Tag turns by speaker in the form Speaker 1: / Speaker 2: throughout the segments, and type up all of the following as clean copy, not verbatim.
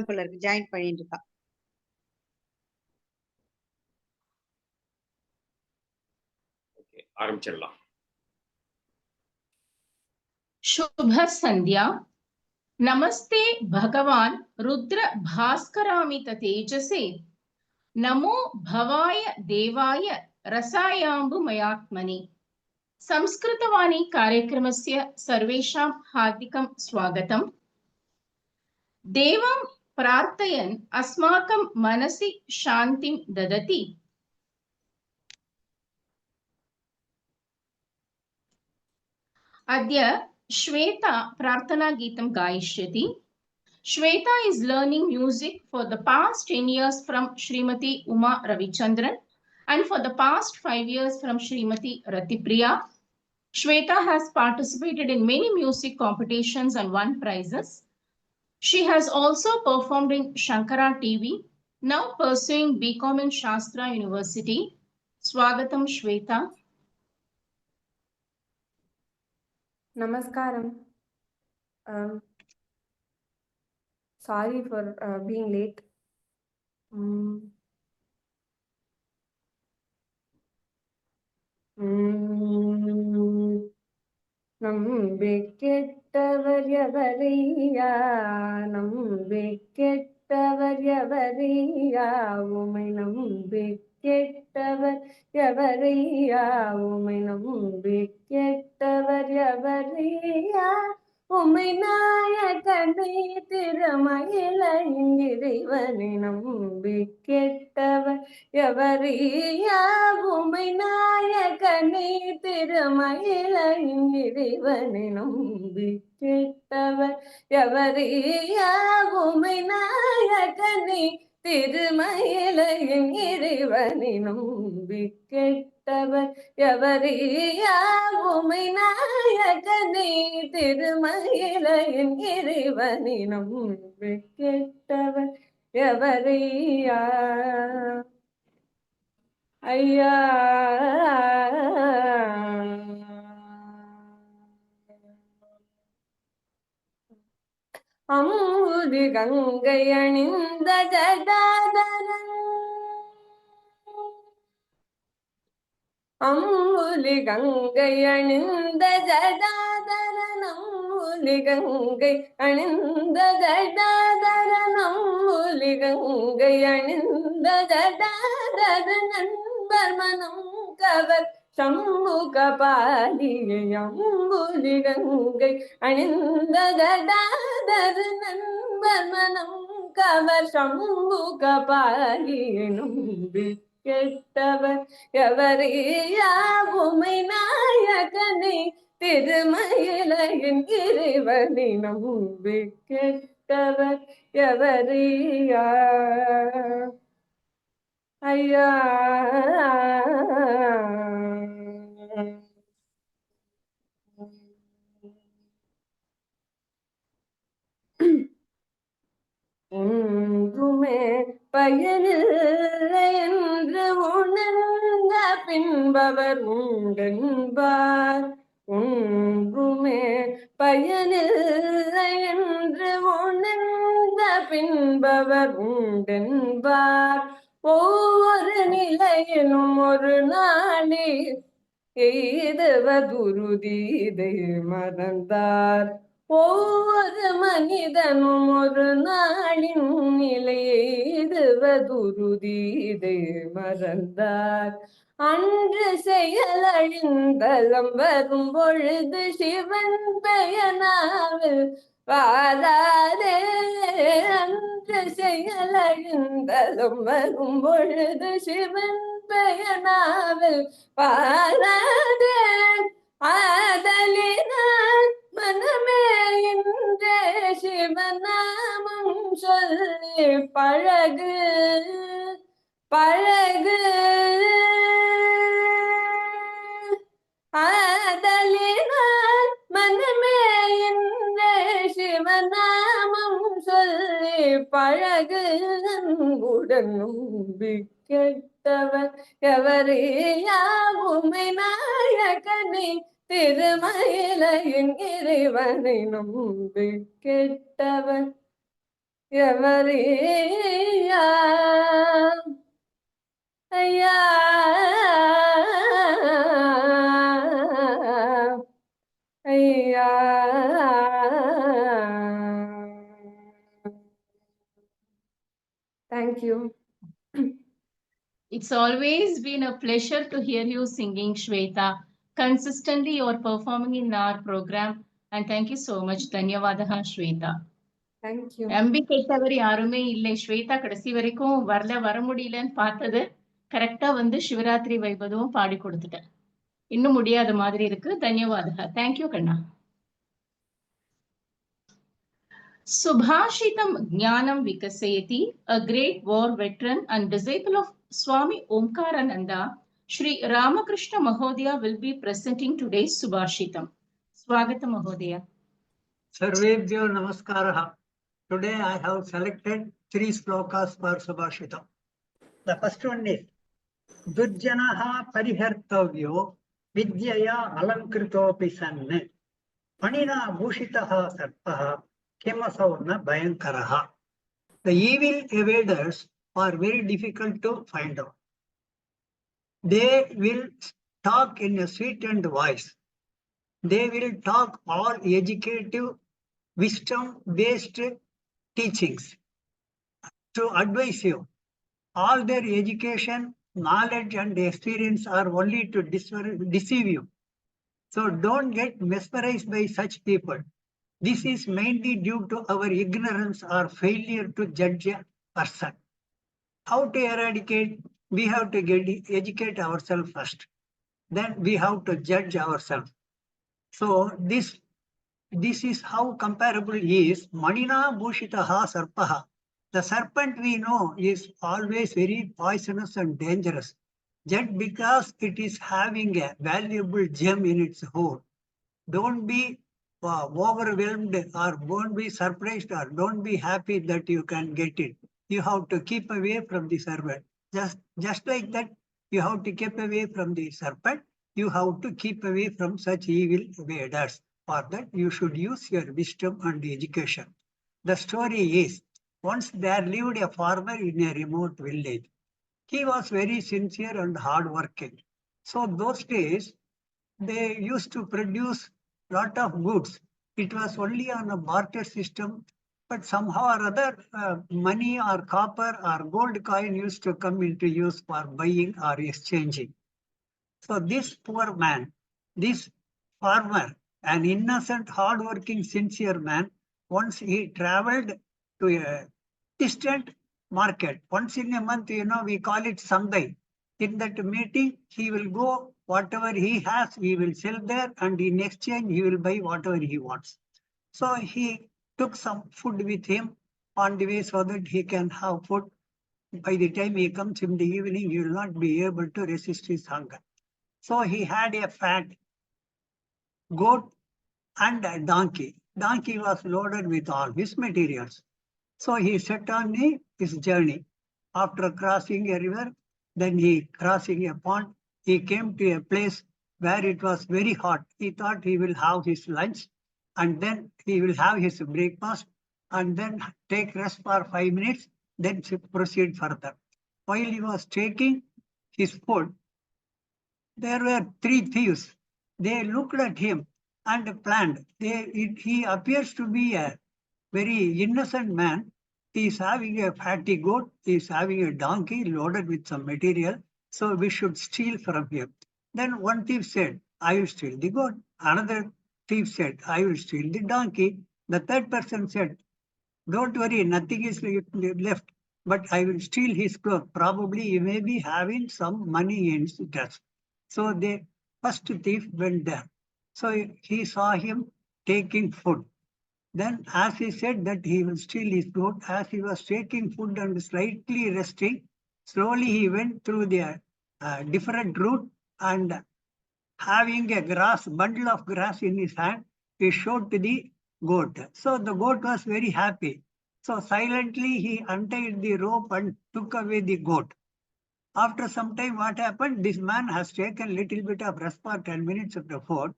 Speaker 1: போல இருக்கு, ஜாயின் பண்ணிட்டு இருக்கா.
Speaker 2: ஆரம்பிச்சிடலாம்.
Speaker 3: शुभ संध्या। नमस्ते भगवान रुद्र भास्करामित तेजसे नमो भवाय देवाय रसायाम्बुमयात्मने। संस्कृतवाणी कार्यक्रमस्य सर्वेषां हार्दिकं स्वागतम्। देवं प्रार्थयन् अस्माकं मनसि शान्तिं ददति। अद्य श्वेता प्रार्थना गीतं गायिष्यति। Shweta is learning music for the past 10 years from Srimati Uma Ravichandran and for the past 5 years from Srimati Ratipriya. Shweta has participated in many music competitions and won prizes. She has also performed in Shankara TV, now pursuing BCom in Shastra University. Swagatam Shweta.
Speaker 4: Namaskaram. Sorry for being late. நம்பிக்கெட்டவர் எவரையா, நம்பிக்கெட்டவர் எவரையா, உமை நம்பிக்கெட்டவர் எவரையா, உமை நம்பிக்கெட்டவர் எவரையா, உமை நாயகனை திருமயிலையின் இறைவனை நம்பிக்கெட்டவர் எவரையா, உமை நாயகனை திருமயிலையின் இறைவனை நம்பிக்கெட்டவர் எவரையா, உமை நாயகனை திருமயிலையின் இறைவனை நம்பிக்கெட்டவர் எவரையா, உமை நாயகனை திருமயிலையின் இறைவனை நம்பிக்கெட்டவர் எவரையா. ஐயா அம்புதி கங்கை அணிந்த ஜடாதரன், அம்புலி கங்கை அணிந்த ஜடாதரன், அம்புலி கங்கை அணிந்த ஜடாதரன், அம்புலி கங்கை அணிந்த ஜடாதரன், நண்பர் மனம் கவர் சண்முக பாலியை, அம்புலி கங்கை அணிந்த ஜடாதரன், நண்பர் மனம் கவர் சண்முக பாலியை நம்பி கெட்டவர் எவரையா, உமை நாயகனை திருமயிலையின் இறைவனை நம்பி கெட்டவர் எவரையா. ஐயா ஒன்றுமே பயனில்லை என்று உணர்ந்த பின்பவர் உண்டென்பார், ஒன்றுமே பயனில்லை என்று உணர்ந்த பின்பவர் உண்டென்பார், ஒவ்வொரு நிலையிலும் ஒரு நாளே எய்துவதுருதி இதை மறந்தார், ஒவ்வொரு மனிதனும் ஒரு நாளின் நிலை எய்துவதுருதி இதை மறந்தார், அன்று செயலழிந்தலம் வரும் பொழுது சிவன் பெயனாவில் வாராதே, அன்று செயலழிந்தலம் வரும் பொழுது சிவன் பெயனாவில் வாராதே, ஆதலினால் மனமே இன்றே சிவநாமம் சொல்லி பழகு பழகு, ஆதலினால் மனமே இன்றே சிவநாமம் சொல்லி பழகு, அன்புடன் நம்பிக்கெட்டவர் எவரையா, உமை நாயகனை திருமயிலையின் இறைவனை நம்பிக்கெட்டவர் ఎవరియా అయ్యా అయ్యా thank you.
Speaker 3: It's always been a pleasure to hear you singing, Shweta. Consistently, you are performing in our program, and thank you so much. Dhanyavadaha, Shweta.
Speaker 4: Thank you.
Speaker 3: நம்பி கேட்டவர் யாருமே இல்லை. ஸ்வேதா கடைசி வரைக்கும் வர முடியலன்னு பார்த்தது. கரெக்டா வந்து சிவராத்திரி வைபவம் பாடி கொடுத்துட்டேன். இன்னும் முடியாத மாதிரி இருக்கு. தன்யவாதா. Thank you Kanna. Subhashitam Jnanam Vikasayati, a great war veteran and disciple of Swami Omkarananda, Sri Ramakrishna Mahodaya will be presenting today's Subhashitam. Swagata Mahodaya.
Speaker 1: Sarvebhyo Namaskaraha. Today I have selected 3 slokas for Subhashitam. The first one is Durjanaha Parihartavyo Vidyaya Alankritopi Sanne Panina Bhushitaha Sarpaha Kemasavna Bhayankaraha. The evil evaders are very difficult to find out. They will talk in a sweetened voice. They will talk all educative, wisdom-based teachings to advise you. All their education, knowledge and experience are only to deceive you. So don't get mesmerized by such people. This is mainly due to our ignorance or failure to judge a person. How to eradicate? We have to educate ourselves first. Then we have to judge ourselves. So this is how comparable is Manina Bhushitaha Sarpaha. The serpent we know is always very poisonous and dangerous. Just because it is having a valuable gem in its hold, don't be overwhelmed or don't be surprised or don't be happy that you can get it. You have to keep away from the serpent. Just like that, you have to keep away from the serpent. You have to keep away from such evil evaders. For that, you should use your wisdom and education. The story is, once there lived a farmer in a remote village. He was very sincere and hardworking. So those days, they used to produce lot of goods. It was only on a barter system, but somehow or other, money or copper or gold coin used to come into use for buying or exchanging. So this poor man, this farmer, an innocent, hardworking, sincere man, once he traveled to a distant market. Once in a month, we call it Sandai. In that meeting, he will go, whatever he has, he will sell there, and in exchange, he will buy whatever he wants. So he took some food with him on the way so that he can have food. By the time he comes in the evening, he will not be able to resist his hunger. So he had a fat goat and a donkey. Donkey was loaded with all his materials. So he set on his journey. After crossing a river, then he crossing a pond, he came to a place where it was very hot. He thought he will have his lunch and then he will have his breakfast and then take rest for 5 minutes, then proceed further. While he was taking his food, there were 3 thieves. They looked at him and planned. He appears to be a very innocent man. He is having a fatty goat. He is having a donkey loaded with some material. So we should steal from him. Then one thief said, I will steal the goat. Another thief said, I will steal the donkey. The third person said, don't worry, nothing is left, but I will steal his clothes. Probably he may be having some money in his dress. So the first thief went there. So he saw him taking food. Then as he said that he will steal his goat, as he was taking food and slightly resting, slowly he went through the different route and having a bundle of grass in his hand, he showed to the goat. So the goat was very happy. So silently he untied the rope and took away the goat. After some time, what happened? This man has taken little bit of rest for 10 minutes of the food.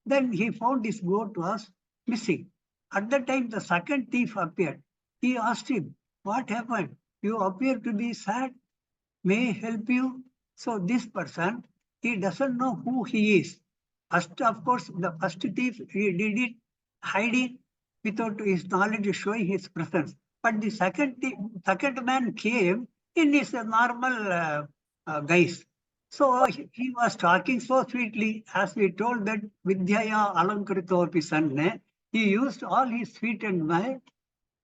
Speaker 1: Then he found his goat was missing. At that time, the second thief appeared. He asked him, what happened? You appear to be sad. May I help you? So this person, he doesn't know who he is. First, of course, the first thief, he did it hiding without his knowledge showing his presence. But the second man came in his normal guise. So he was talking so sweetly, as we told that Vidyaya Alankaritopi Sanne, he used all his sweet and mild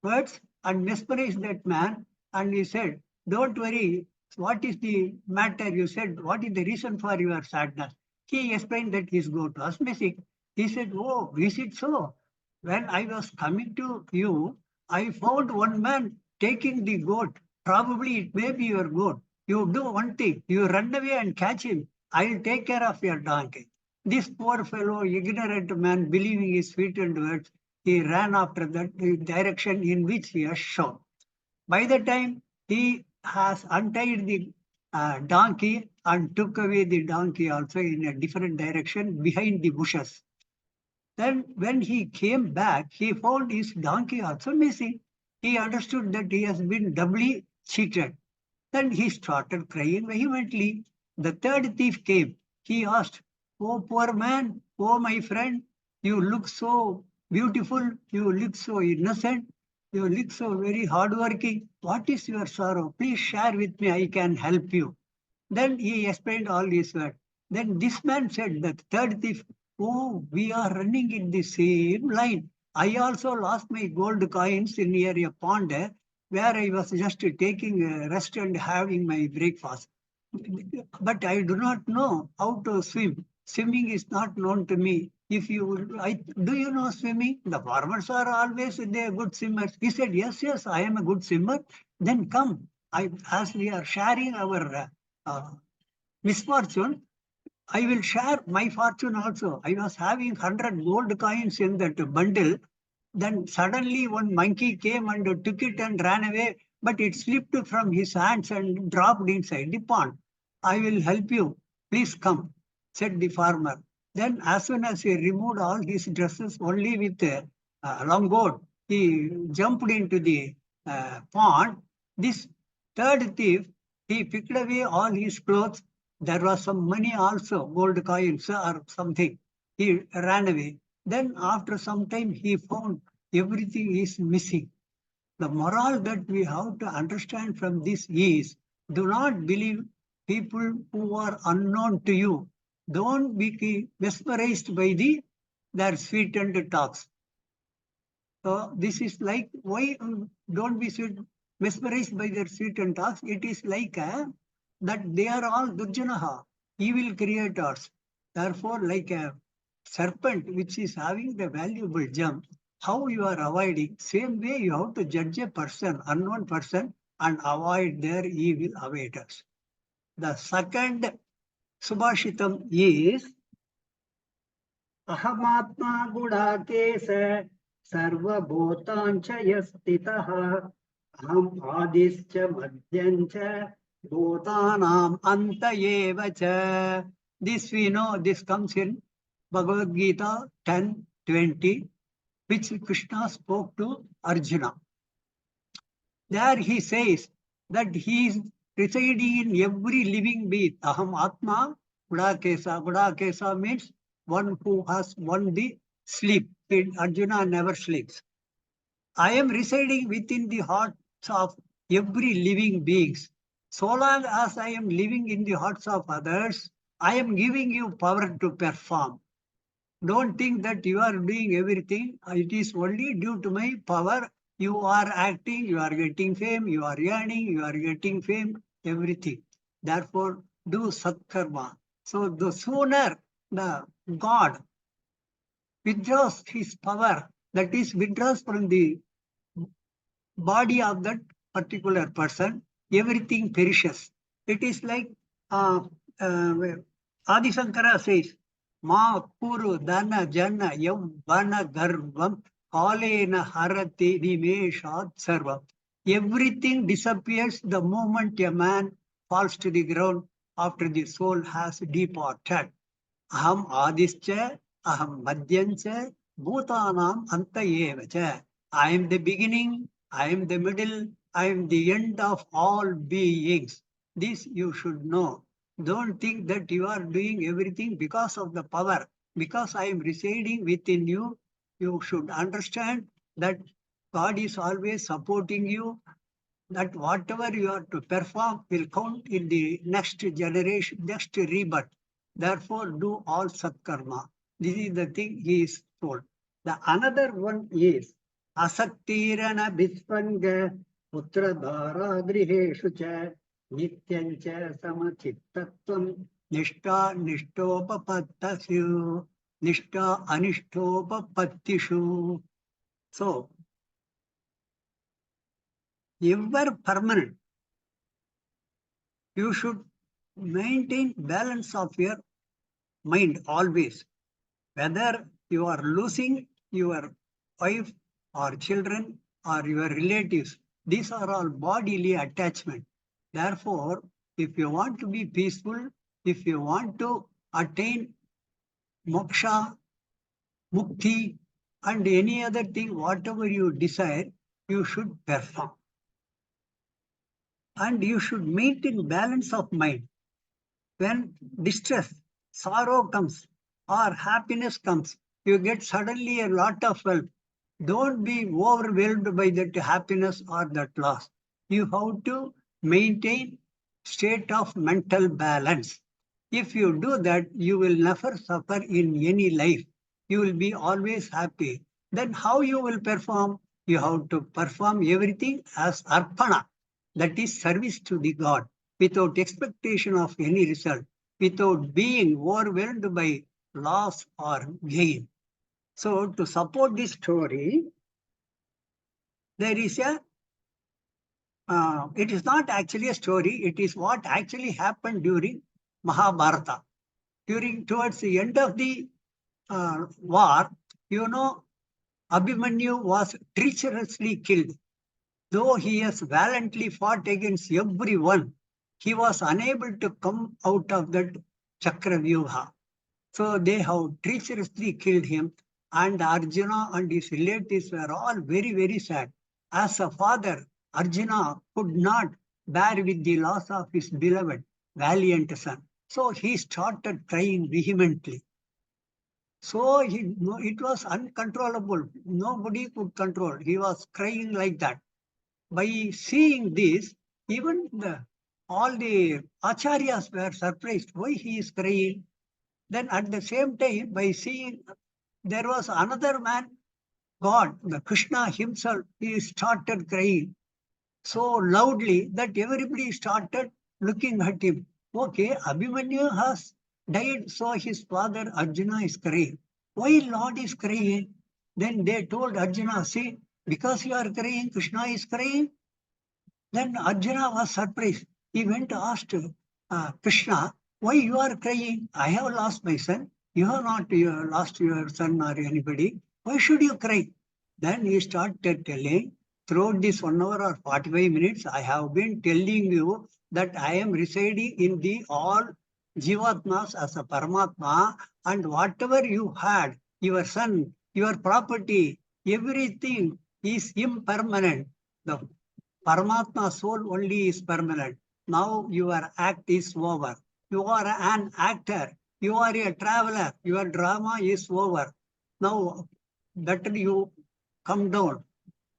Speaker 1: words and mesmerized that man. And he said, don't worry, what is the matter? You said, what is the reason for your sadness? He explained that his goat was missing. He said, oh, is it so? When I was coming to you, I found one man taking the goat. Probably it may be your goat. You do one thing, you run away and catch him. I'll take care of your donkey. This poor fellow, ignorant man, believing his sweetened words, he ran after that direction in which he has shown. By the time he has untied the donkey and took away the donkey also in a different direction behind the bushes. Then when he came back, he found his donkey also missing. He understood that he has been doubly cheated. Then he started crying vehemently. The third thief came. He asked, oh, poor man, oh, my friend, you look so beautiful, you look so innocent, you look so very hardworking. What is your sorrow? Please share with me, I can help you. Then he explained all this word. Then this man said, the third thief, oh, we are running in the same line. I also lost my gold coins near a pond where I was just taking a rest and having my breakfast. But I do not know how to swim. Swimming is not known to me. If you, do you know swimming? The farmers are always they are good swimmers. He said, yes, yes, I am a good swimmer. Then come. As we are sharing our misfortune, I will share my fortune also. I was having 100 gold coins in that bundle. Then suddenly one monkey came and took it and ran away, but it slipped from his hands and dropped inside the pond. I will help you. Please come, said the farmer. Then as soon as he removed all his dresses only with a long goat, he jumped into the pond. This third thief, he picked away all his clothes. There was some money also, gold coins or something. He ran away. Then after some time, he found everything is missing. The moral that we have to understand from this is, do not believe people who are unknown to you. Don't be mesmerized by their sweetened talks. So this is like, why don't be mesmerized by their sweetened talks? It is like that they are all Durjanaha, evil creators. Therefore, like a serpent which is having the valuable gem, how you are avoiding, same way you have to judge a person, unknown person, and avoid their evil avatars. The second Subhashitam is Ahamatma Gudakesa Sarvabhotancha Yastitaha Aham Adischa Madhyancha Bhotanam Antayevacha. This we know, this comes in Bhagavad Gita 10:20, which Krishna spoke to Arjuna. There he says that he is residing in every living being. Aham Atma Gudakesa. Gudakesa means one who has won the sleep. Arjuna never sleeps. I am residing within the hearts of every living beings. So long as I am living in the hearts of others, I am giving you power to perform. Don't think that you are doing everything. It is only due to my power. You are acting, you are getting fame, you are earning, you are getting fame, everything. Therefore, do Satkarma. So the sooner the God withdraws his power, that is, withdraws from the body of that particular person, everything perishes. It is like Adi Shankara says, Ma Kuru Dana Jana Yavana Garvam Kalena Harati Nimeshat Sarvam. Everything disappears the moment a man falls to the ground after the soul has departed. Aham Adischa, Aham Madhyancha, Bhutanam Antayevacha. I am the beginning, I am the middle, I am the end of all beings. This you should know. Don't think that you are doing everything because of the power. Because I am residing within you, you should understand that God is always supporting you, that whatever you are to perform will count in the next generation, next rebirth. Therefore, do all satkarma. This is the thing he is told. The another one is asaktirana bisvanga putra dhara griheshu cha nityancha samachittatvam nishta nishtopapattasyu nishta anishtopapattishu. So, ever permanent, you should maintain balance of your mind always. Whether you are losing your wife or children or your relatives, these are all bodily attachment. Therefore, if you want to be peaceful, if you want to attain moksha, mukti, and any other thing, whatever you desire, you should perform. And you should maintain balance of mind. When distress, sorrow comes or happiness comes, you get suddenly a lot of wealth. Don't be overwhelmed by that happiness or that loss. You have to maintain state of mental balance. If you do that, you will never suffer in any life. You will be always happy. Then how you will perform? You have to perform everything as arpana, that is service to the God, without expectation of any result, without being overwhelmed by loss or gain. So to support this story, there is it is not actually a story, it is what actually happened during Mahabharata. Towards the end of the war, Abhimanyu was treacherously killed. Though he has valiantly fought against everyone, he was unable to come out of that Chakravyuha. So they have treacherously killed him, and Arjuna and his relatives were all very, very sad. As a father, Arjuna could not bear with the loss of his beloved, valiant son. So he started crying vehemently. So it was uncontrollable. Nobody could control. He was crying like that. By seeing this, even all the acharyas were surprised why he is crying. Then at the same time, by seeing there was another man, God, the Krishna himself, he started crying so loudly that everybody started looking at him. Okay, Abhimanyu has died, so his father Arjuna is crying. Why Lord is crying? Then they told Arjuna, see, because you are crying, Krishna is crying. Then Arjuna was surprised. He went to ask Krishna, why you are crying? I have lost my son. You have not lost your son or anybody. Why should you cry? Then he started telling, throughout this 1 hour or 45 minutes, I have been telling you that I am residing in the all Jivatmas as a Paramatma, and whatever you had, your son, your property, everything is impermanent. The Paramatma soul only is permanent. Now your act is over. You are an actor. You are a traveler. Your drama is over. Now better you come down,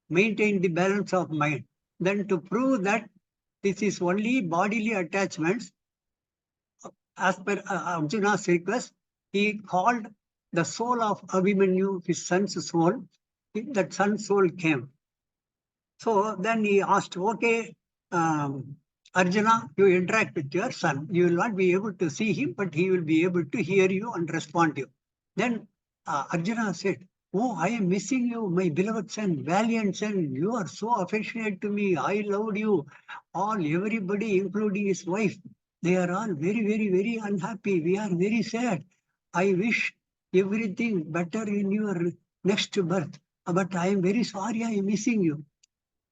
Speaker 1: maintain the balance of mind. Then to prove that this is only bodily attachments, as per Arjuna's request, he called the soul of Abhimanyu, his son's soul. That son's soul came. So then he asked, okay, Arjuna, you interact with your son. You will not be able to see him, but he will be able to hear you and respond to you. Then Arjuna said, oh, I am missing you, my beloved son, valiant son. You are so affectionate to me. I loved you. Everybody, including his wife, they are all very, very, very unhappy. We are very sad. I wish everything better in your next birth. But I am very sorry, I am missing you.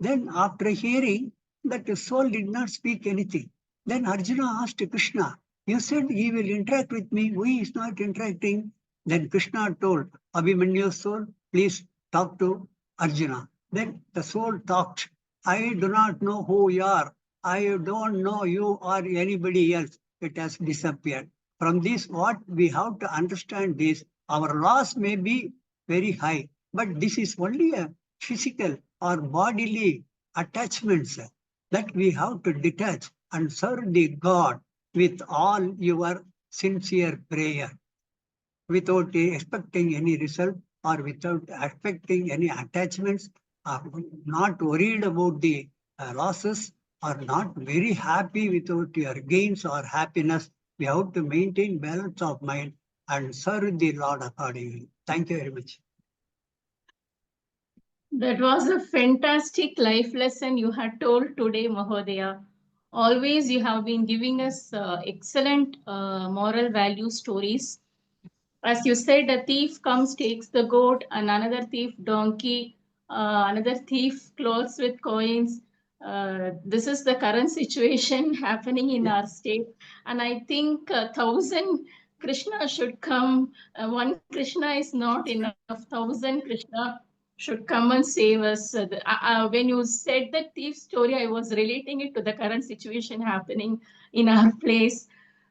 Speaker 1: Then after hearing that the soul did not speak anything, then Arjuna asked Krishna, you said he will interact with me, why he is not interacting? Then Krishna told Abhimanyu's soul, please talk to Arjuna. Then the soul talked. I do not know who you are. I don't know you or anybody else. It has disappeared. From this, what we have to understand is our loss may be very high, but this is only a physical or bodily attachments that we have to detach and serve the God with all your sincere prayer without expecting any result or without expecting any attachments, not worried about the losses, or not very happy without your gains or happiness. We have to maintain balance of mind and serve the Lord accordingly. Thank you very much.
Speaker 3: That was a fantastic life lesson you had told today, Mahodaya. Always you have been giving us excellent moral value stories. As you said, a thief comes, takes the goat, and another thief donkey, another thief clothes with coins. This is the current situation happening in our state, and I think 1,000 Krishna should come. One Krishna is not enough. 1,000 Krishna should come and save us. When you said that thief story, I was relating it to the current situation happening in our place.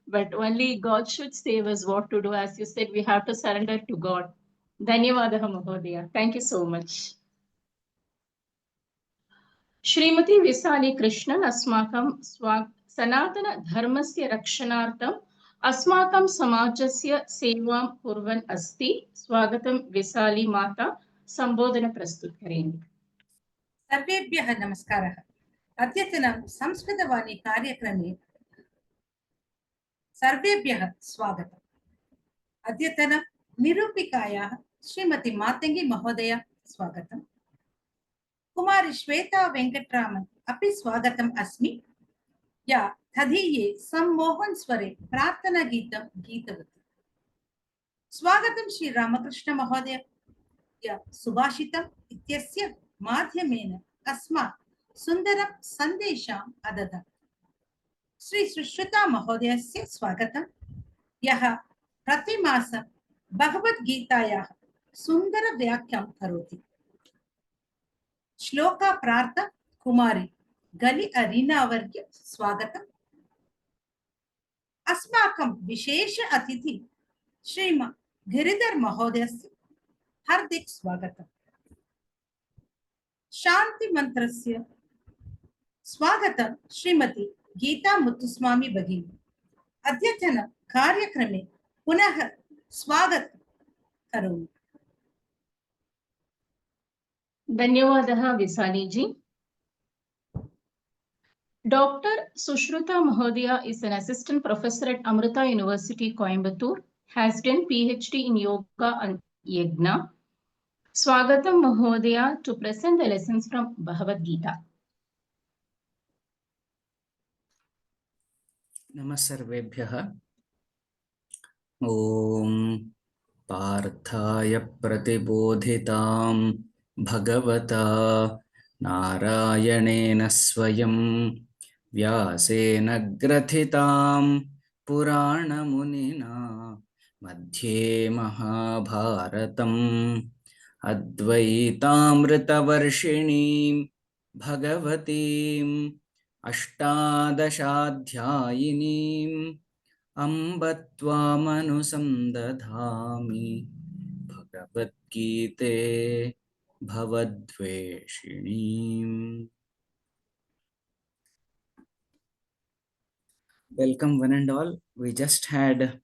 Speaker 3: But only God should save us what to do. As you said, we have to surrender to God. Dhanyavadaha Mahodaya. Thank you so much. Shrimati Visali Krishnan Asmakam Sanatana Dharmasya Rakshanartam Asmakam Samajasya Sevam Kurvan Asti Swagatam Visali Mata Sambodhana Prastut Kareni.
Speaker 2: सर्वेभ्यः नमस्कारः। अद्यतन संस्कृतवाणी कार्यक्रमे सर्वेभ्यः स्वागतम्। अद्यतन निरूपिकायाः श्रीमती मातंगी महोदया स्वागतम्। कुमारी श्वेता वेंकटरामन् अपि स्वागतम् अस्मि, या तदीये सम्मोहन स्वरे प्रार्थना गीतं गीतवती। स्वागतं श्री रामकृष्ण महोदय, या सुभाषितम् इत्यस्य माध्यमेन अस्मात् सुन्दरं सन्देशम् अददात्। श्री सुश्रुता महोदयस्य स्वागतं, यः प्रतिमासं भगवद्गीतायाः सुन्दरव्याख्यां करोति। श्लोका प्रार्थ कुमारी गली अरीना वर्य स्वागतम्। अस्माकं विशेष अतिथि श्रीमान गिरिधर महोदयस्य हार्दिक स्वागतम्। शांति मंत्रस्य स्वागतं श्रीमती गीता मुत्तुस्वामी भगिनी। अद्यतन कार्यक्रमे पुनः स्वागतं करोमि।
Speaker 3: धन्यवादः विसाली जी. Dr. Sushruta Mahodaya is an assistant professor at Amrita University, Coimbatore, has done PhD in Yoga and Yagna. Swagatam Mahodaya to present the lessons from Bhagavad Gita.
Speaker 5: नमस्सर्वेभ्यः। ॐ पार्थाय प्रतिबोधितां भगवता नारायणेन स्वयं व्यासेन ग्रथितां पुराणमुनिना मध्ये महाभारतम् अद्वैतामृतवर्षिणीं भगवतीम् अष्टादशाध्यायिनीम् अम्ब त्वामनुसन्दधामि भगवद्गीते भवद्वेषिणीम्. Welcome one and all. We just had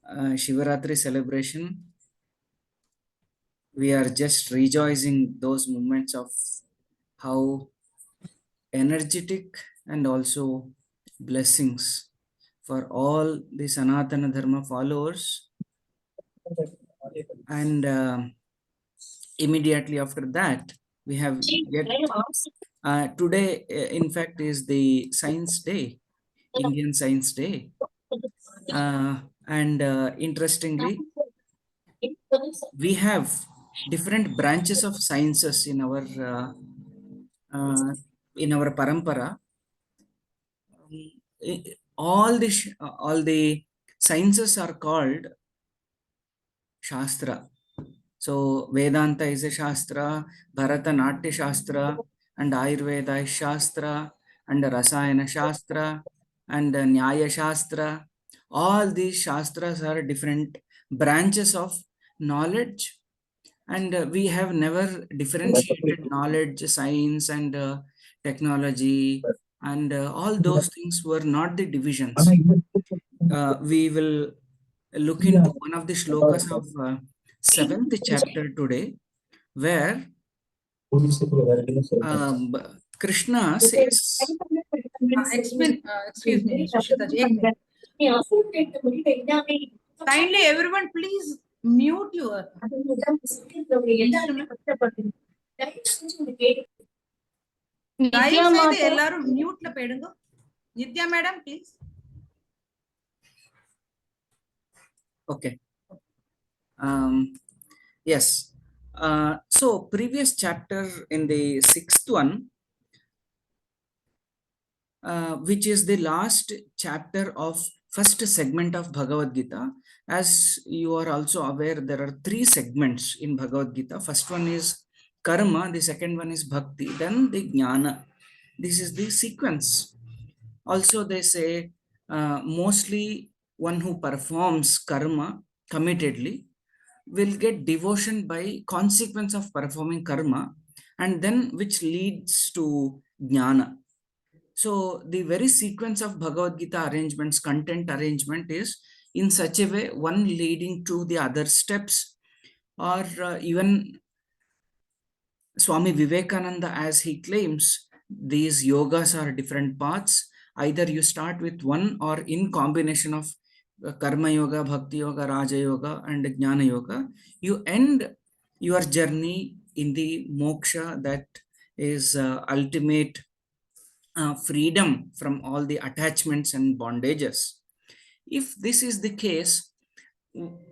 Speaker 5: Shivaratri celebration. We are just rejoicing those moments of how energetic and also blessings for all the Sanatana Dharma followers. And immediately after that, we have yet today, in fact, is the Science Day, Indian Science Day. And interestingly, we have different branches of sciences in our parampara. All the sciences are called Shastra. So Vedanta is a Shastra, Bharatanaट्य Shastra, and Ayurveda is Shastra, and Rasayana Shastra, and Nyaya Shastra. All these Shastras are different branches of knowledge, and we have never differentiated knowledge, science, and technology, and all those things were not the divisions. We will look into one of the shlokas of 7th chapter today, where Krishna says,
Speaker 2: Excuse me, Sushita ji, ek minute. Kindly everyone please mute your. தயவு
Speaker 3: Nitya
Speaker 2: செய்து
Speaker 3: Mata,
Speaker 2: எல்லாரும் மியூட்ல போயிடுங்க. Nithya madam please.
Speaker 5: okay. Yes. So previous chapter in the 6th one, which is the last chapter of first segment of Bhagavad Gita. As you are also aware, there are 3 segments in Bhagavad Gita. First one is karma, the second one is bhakti, then the jnana. This is the sequence. Also they say mostly one who performs karma committedly will get devotion by consequence of performing karma, and then which leads to jnana. So the very sequence of Bhagavad Gita arrangements, content arrangement is in such a way, one leading to the other steps, or even Swami Vivekananda, as he claims, these yogas are different paths. Either you start with one, or in combination of Karma Yoga, Bhakti Yoga, Raja Yoga, and Jnana Yoga, you end your journey in the moksha, that is ultimate freedom from all the attachments and bondages. If this is the case,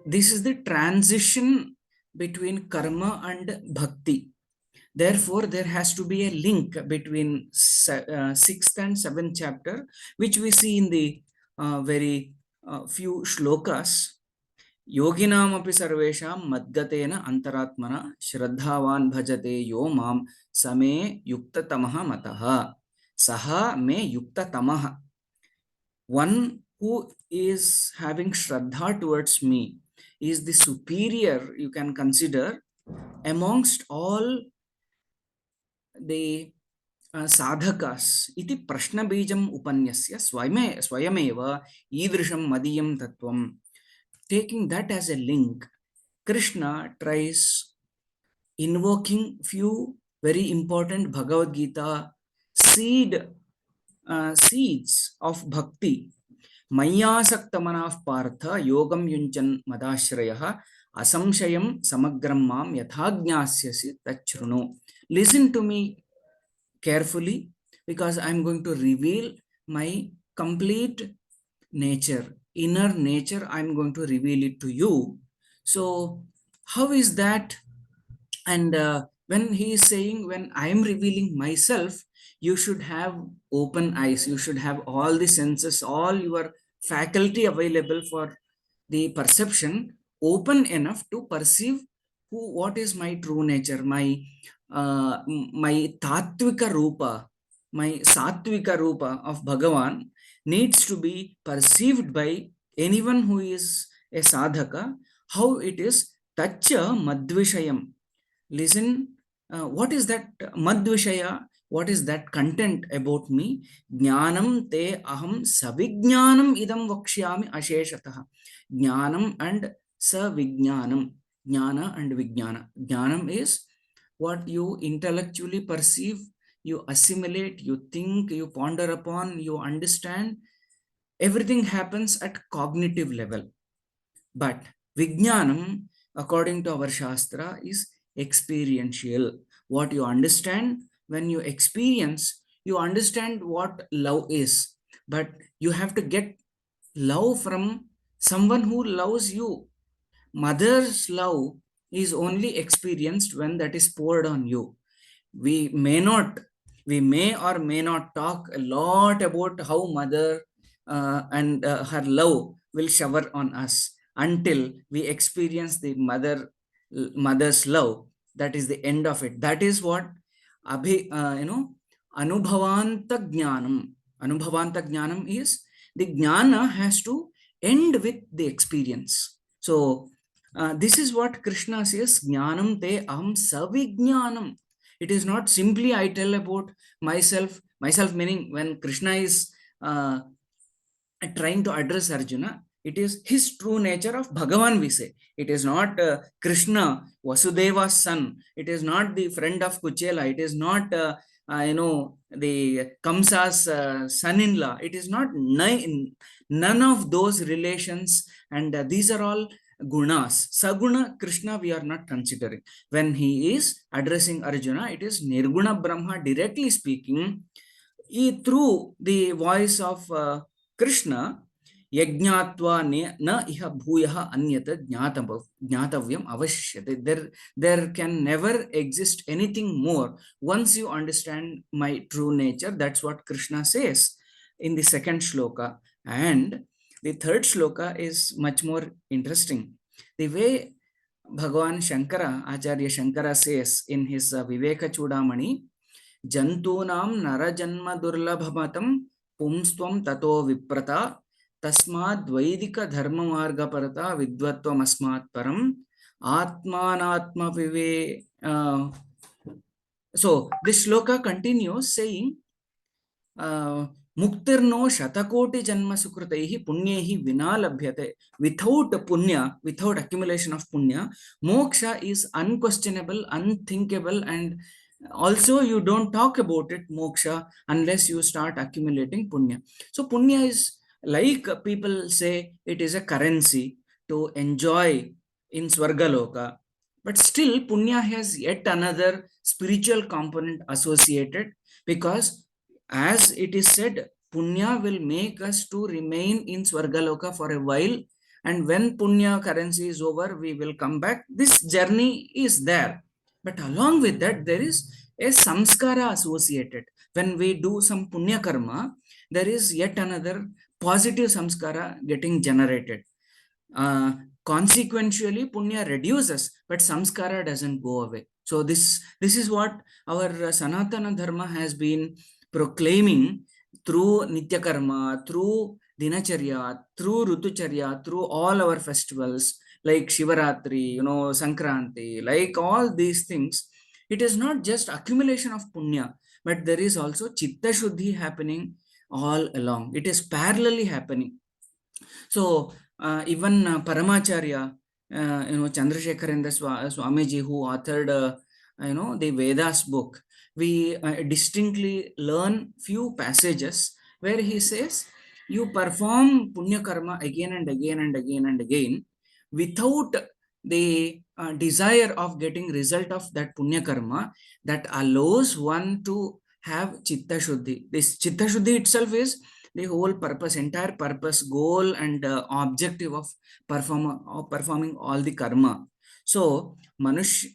Speaker 5: this is the transition between karma and bhakti. Therefore, there has to be a link between 6th and 7th chapter, which we see in the very few shlokas. Yoginam api sarvesham madgatena antaratmana shraddhavan bhajate yo mam same yuktatamaha mataha saha me yuktatamaha. One who is having shraddha towards me is the superior, you can consider, amongst all the sadhakas. Iti prashna bijam upanyasya swayameva idrisham madiyam tattvam. Taking that as a link, Krishna tries invoking few very important Bhagavad Gita seeds of bhakti. Mayasaktamanaf partha yogam yunchan madashrayah asamshayam samagram mam yathajnasyasi tachrunu. Listen to me carefully, because I am going to reveal my complete nature, inner nature. I am going to reveal it to you. So how is that? And when he is saying, when I am revealing myself, you should have open eyes, you should have all the senses, all your faculty available for the perception, open enough to perceive what is my true nature, my tattvika rupa, my sattvika rupa of Bhagavan needs to be perceived by anyone who is a sadhaka. How it is? Tacha madvishayam. Listen, what is that madvishaya? What is that content about me? Jnanam te aham savijnanam idam vakshyami asheshatah. Jnanam and savijnanam. Jnana and vijnana. Jnanam is what you intellectually perceive, you assimilate, you think, you ponder upon, you understand. Everything happens at cognitive level. But vijnanam, according to our Shastra, is experiential. What you understand when you experience, you understand what love is. But you have to get love from someone who loves you. Mother's love is only experienced when that is poured on you. We may or may not talk a lot about how mother and her love will shower on us until we experience the mother mother's love. That is the end of it. That is what Anubhavanta Jnanam. Anubhavanta Jnanam is the jnana has to end with the experience. So this is what Krishna says, Jnanam te aham savijnanam. It is not simply I tell about myself meaning when Krishna is trying to address Arjuna, it is his true nature of Bhagavan, we say. It is not Krishna, Vasudeva's son. It is not the friend of Kuchela. It is not, the Kamsa's son-in-law. It is not none of those relations. And these are all gunas. Saguna Krishna we are not considering. When he is addressing Arjuna, it is Nirguna Brahma directly speaking. Through the voice of Krishna, yajnatva na iha bhuyaha anyata jnatavyam avashyate. There can never exist anything more once you understand my true nature. That's what Krishna says in the second shloka. And the third shloka is much more interesting. The way Bhagavan Shankara, Acharya Shankara says in his Viveka Chudamani, Jantunam narajanma durlabhamatam pumstvam tato viprata tasmad vaidika dharma marga parata vidvatvam asmat param atmanatma vive. So this shloka continues saying, Muktirno shatakoti janma sukritaihi punyehi vina labhyate. Without punya, without accumulation of punya, moksha is unquestionable, unthinkable, and also you don't talk about it, moksha, unless you start accumulating punya. So punya is like people say it is a currency to enjoy in Swargaloka, but still punya has yet another spiritual component associated, because as it is said, punya will make us to remain in Swargaloka for a while, and when punya currency is over, we will come back. This journey is there. But along with that, there is a samskara associated. When we do some punya karma, there is yet another positive samskara getting generated. Consequentially, punya reduces, but samskara doesn't go away. So this is what our Sanatana Dharma has been proclaiming through Nitya Karma, through Dinacharya, through Rutucharya, through all our festivals like Shivaratri, Sankranti, like all these things. It is not just accumulation of punya, but there is also Chitta Shuddhi happening all along. It is parallelly happening. So even Paramacharya, Chandrasekharendra Swamiji, who authored, the Vedas book, we distinctly learn few passages where he says, you perform punya karma again and again and again and again without the desire of getting result of that punya karma, that allows one to have chitta shuddhi. This chitta shuddhi itself is the whole purpose, entire purpose, goal and objective of performing all the karma. So Manush,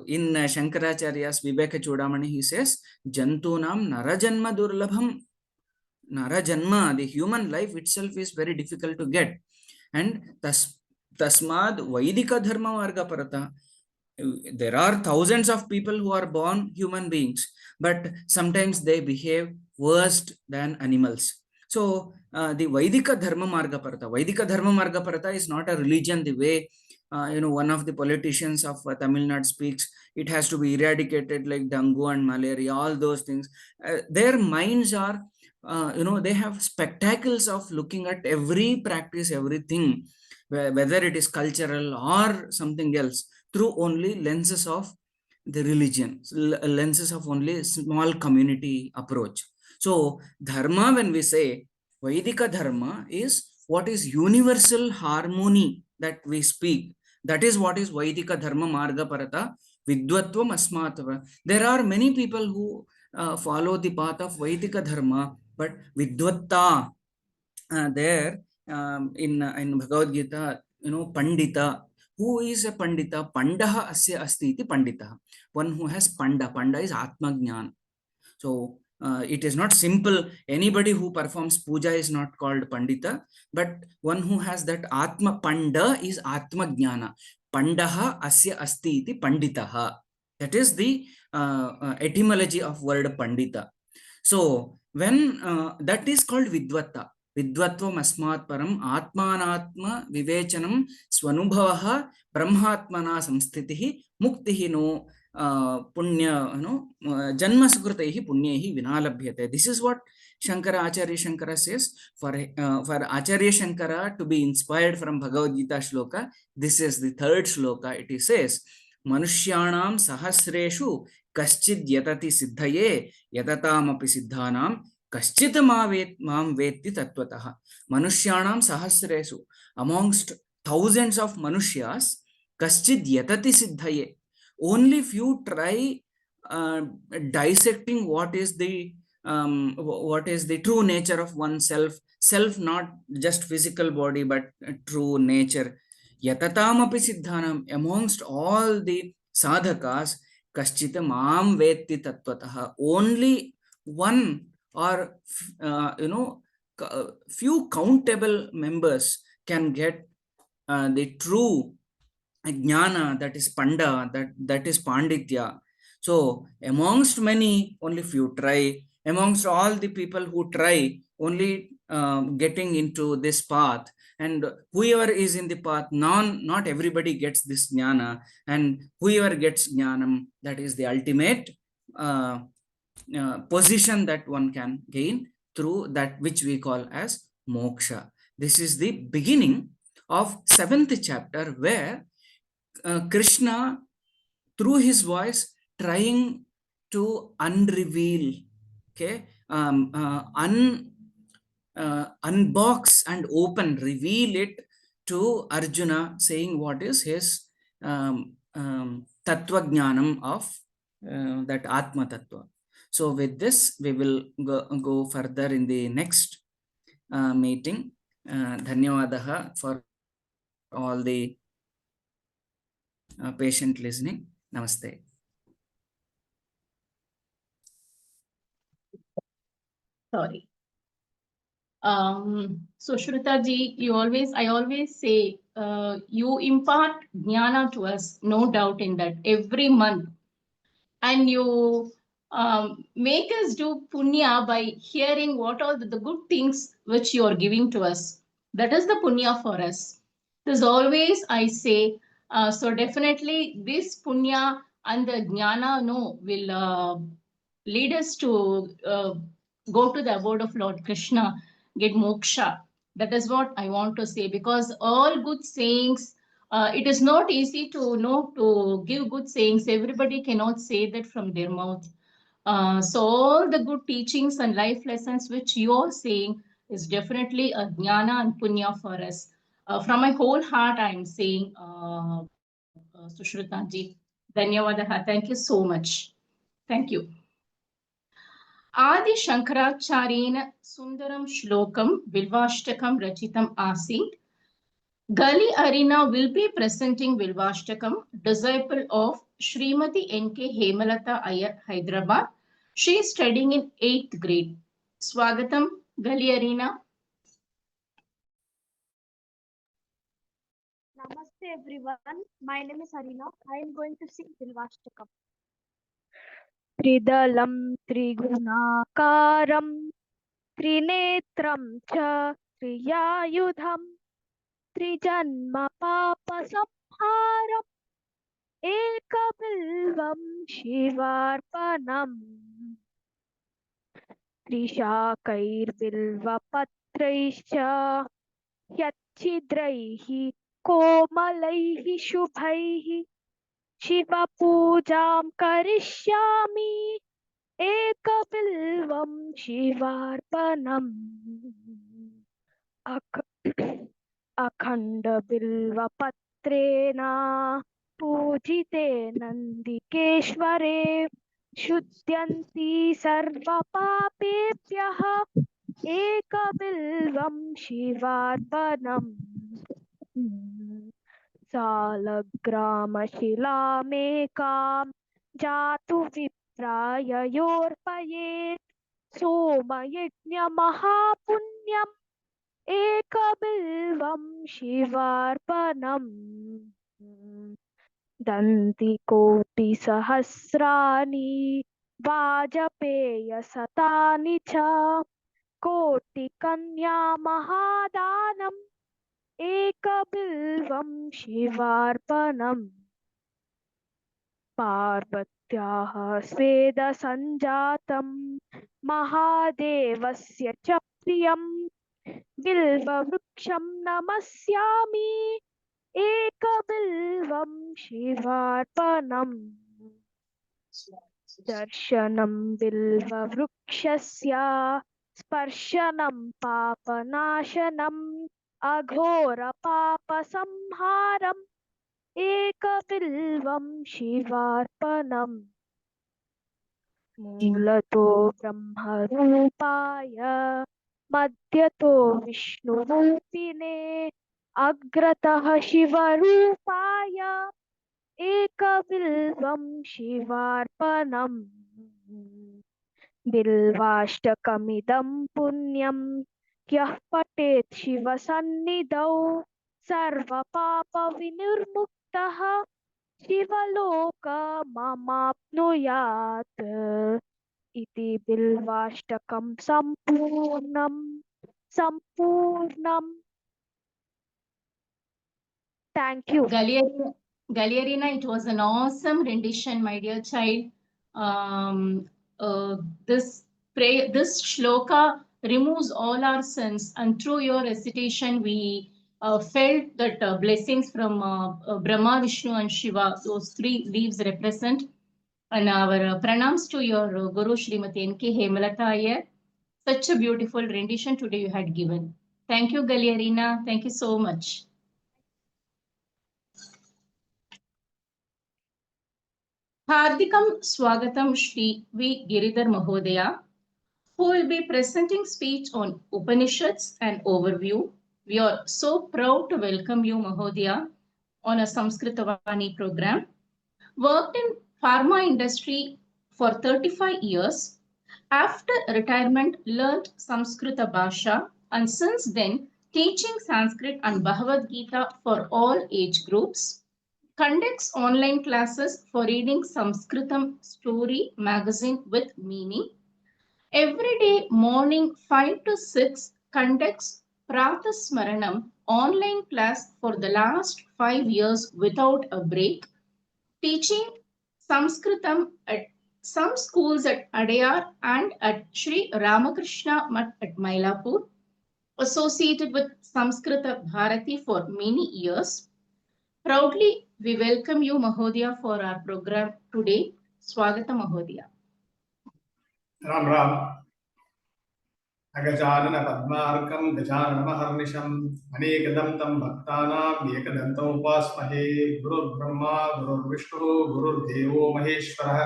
Speaker 5: in Shankaracharya's Viveka Chudamani, he says, Jantunam narajanma durlabham. Narajanma, the human life itself is very difficult to get. And tasmad vaidika dharma marga parata. There are thousands of people who are born human beings, but sometimes they behave worse than animals. So the Vaidika Dharma Marga Parata. Vaidika Dharma Marga Parata is not a religion the way one of the politicians of Tamil Nadu speaks. It has to be eradicated like dengue and malaria, all those things. Their minds are, they have spectacles of looking at every practice, everything, whether it is cultural or something else, through only lenses of the religion, lenses of only small community approach. So dharma, when we say Vaidika dharma, is what is universal harmony that we speak. That is what is Vaidika dharma marga parata vidvatvam asmatava. There are many people who follow the path of Vaidika dharma, but vidvatta, there in Bhagavad Gita, Pandita. Who is a Pandita? Pandaha asya asti iti Pandita. One who has Panda. Panda is Atma Jnana. So it is not simple. Anybody who performs puja is not called Pandita, but one who has that Atma Panda is Atma Jnana. Pandaha asya asti iti panditaha. That is the etymology of word pandita. So when that is called vidvata. Vidvatvam asmat param atmanatma vivechanam swanubhavaha brahmatmana samstitihi muktihi no punya janma sukritaihi punyaihi vinalabhyate. This is what Acharya Shankara says. For Acharya Shankara to be inspired from Bhagavad Gita shloka, this is the third shloka. It says, Manushyanam sahasreshu kaschid yatati siddhaye yatataamapi siddhanam kaschid maam vetti tattvataha. Manushyanam sahasreshu, amongst thousands of manushas, kaschid yatati siddhaye. Only few try dissecting what is the true nature of oneself, self not just physical body but true nature. Yatatam api siddhanam, amongst all the sadhakas, kaschita maam vetti tattvataha. Only one or few countable members can get the true jnana, that is panda, that is panditya. So amongst many, only few try. Amongst all the people who try, only getting into this path, and whoever is in the path, not everybody gets this jnana, and whoever gets jnanam, that is the ultimate position that one can gain through that which we call as moksha. This is the beginning of 7th chapter, where Krishna, through his voice, trying to unreveal, unbox and open, reveal it to Arjuna, saying what is his tattva jnanam of that Atma Tattva. So with this, we will go further in the next meeting. Dhanyavadaha for all the patient listening. Namaste.
Speaker 3: Sorry. So Shruta ji, I always say, you impart jnana to us, no doubt in that, every month. And you make us do punya by hearing what are the good things which you are giving to us. That is the punya for us. There's always, I say, so definitely this punya and the jnana will lead us to go to the abode of Lord Krishna, get moksha. That is what I want to say, because all good sayings, it is not easy to know to give good sayings. Everybody cannot say that from their mouth. So all the good teachings and life lessons which you are saying is definitely a jnana and punya for us. From my whole heart, I am saying, Sushruta ji, dhanyavadaha. Thank you so much. Thank you. Adi Shankaracharena Sundaram Shlokam Vilvashtakam Rachitam Asit. Gali Arina will be presenting Vilvashtakam, disciple of Srimati N.K. Hemalata Iyer, Hyderabad. She is studying in 8th grade. Swagatam, Gali Arina.
Speaker 6: Namaste everyone. My name is Harina. I am going to sing Vilvashtakam. Tridalam Trigunakaram Trinetram Cha Triyayudham Trijanma Papa Samharam Ekabilvam Shivarpanam Trishakairbilvapatraischa Yachidraihi Komalaihi Shubhaihi Shiva Pujam Karishyami Ekabilvam Shivarpanam Akhanda Bilva Patrena Pujite Nandikeshware Shuddhanti Sarva Papebhyaha Ekabilvam Shivarpanam Salagramashilamekam Jatu Viprayayorpayet Somayajna Mahapunyam Ekabilvam Shivarpanam दन्तिकोटिसहस्राणि वाजपेयशतानि च कोटिकन्या महादानम् एकबिल्वं शिवार्पणम् पार्वत्याः स्वेदसञ्जातं महादेवस्य च प्रियं बिल्ववृक्षं नमस्यामि एकबिल्वं शिवार्पणम् दर्शनं बिल्ववृक्षस्य स्पर्शनं पापनाशनम् अघोरपापसंहारम् एकबिल्वं शिवार्पणम् मूलतो ब्रह्मरूपाय मध्यतो विष्णुरूपिणे अग्रतः शिवरूपाय एकबिल्वं शिवार्पणम् बिल्वाष्टकमिदं पुण्यं यः पठेत् शिवसन्निधौ सर्वपापविनिर्मुक्तः शिवलोकमवाप्नुयात् इति बिल्वाष्टकं सम्पूर्णम् Thank you.
Speaker 3: Galyarina, it was an awesome rendition, my dear child. This shloka removes all our sins, and through your recitation, we felt that blessings from Brahma, Vishnu, and Shiva, those three leaves represent. And our pranams to your Guru Srimati N.K. Hemalata Iyer. Such a beautiful rendition today you had given. Thank you, Galyarina. Thank you so much. Hardikam Swagatam Shri V. Giridhar Mahodaya, who will be presenting speech on Upanishads and overview. We are so proud to welcome you, Mahodaya, on a Samskrita Vani program. Worked in pharma industry for 35 years. After retirement, learned Samskrita Bhasha, and since then, teaching Sanskrit and Bhagavad Gita for all age groups. Conducts online classes for reading Sanskritam story magazine with meaning. Every day morning 5 to 6 conducts Pratha Smaranam online class for the last 5 years without a break. Teaching Sanskritam at some schools at Adayar and at Sri Ramakrishna Math at Mylapore. Associated with Samskrita Bharati for many years. Proudly, we welcome you, Mahodaya, for our program today. Swagata, Mahodaya.
Speaker 7: Ram Ram. Agajana Padmarkam Gajana Maharnisham Anekadam Tam Bhaktanam Yekadantam Upasmahe Guru Brahma Guru Vishnu Guru Devo Maheshwara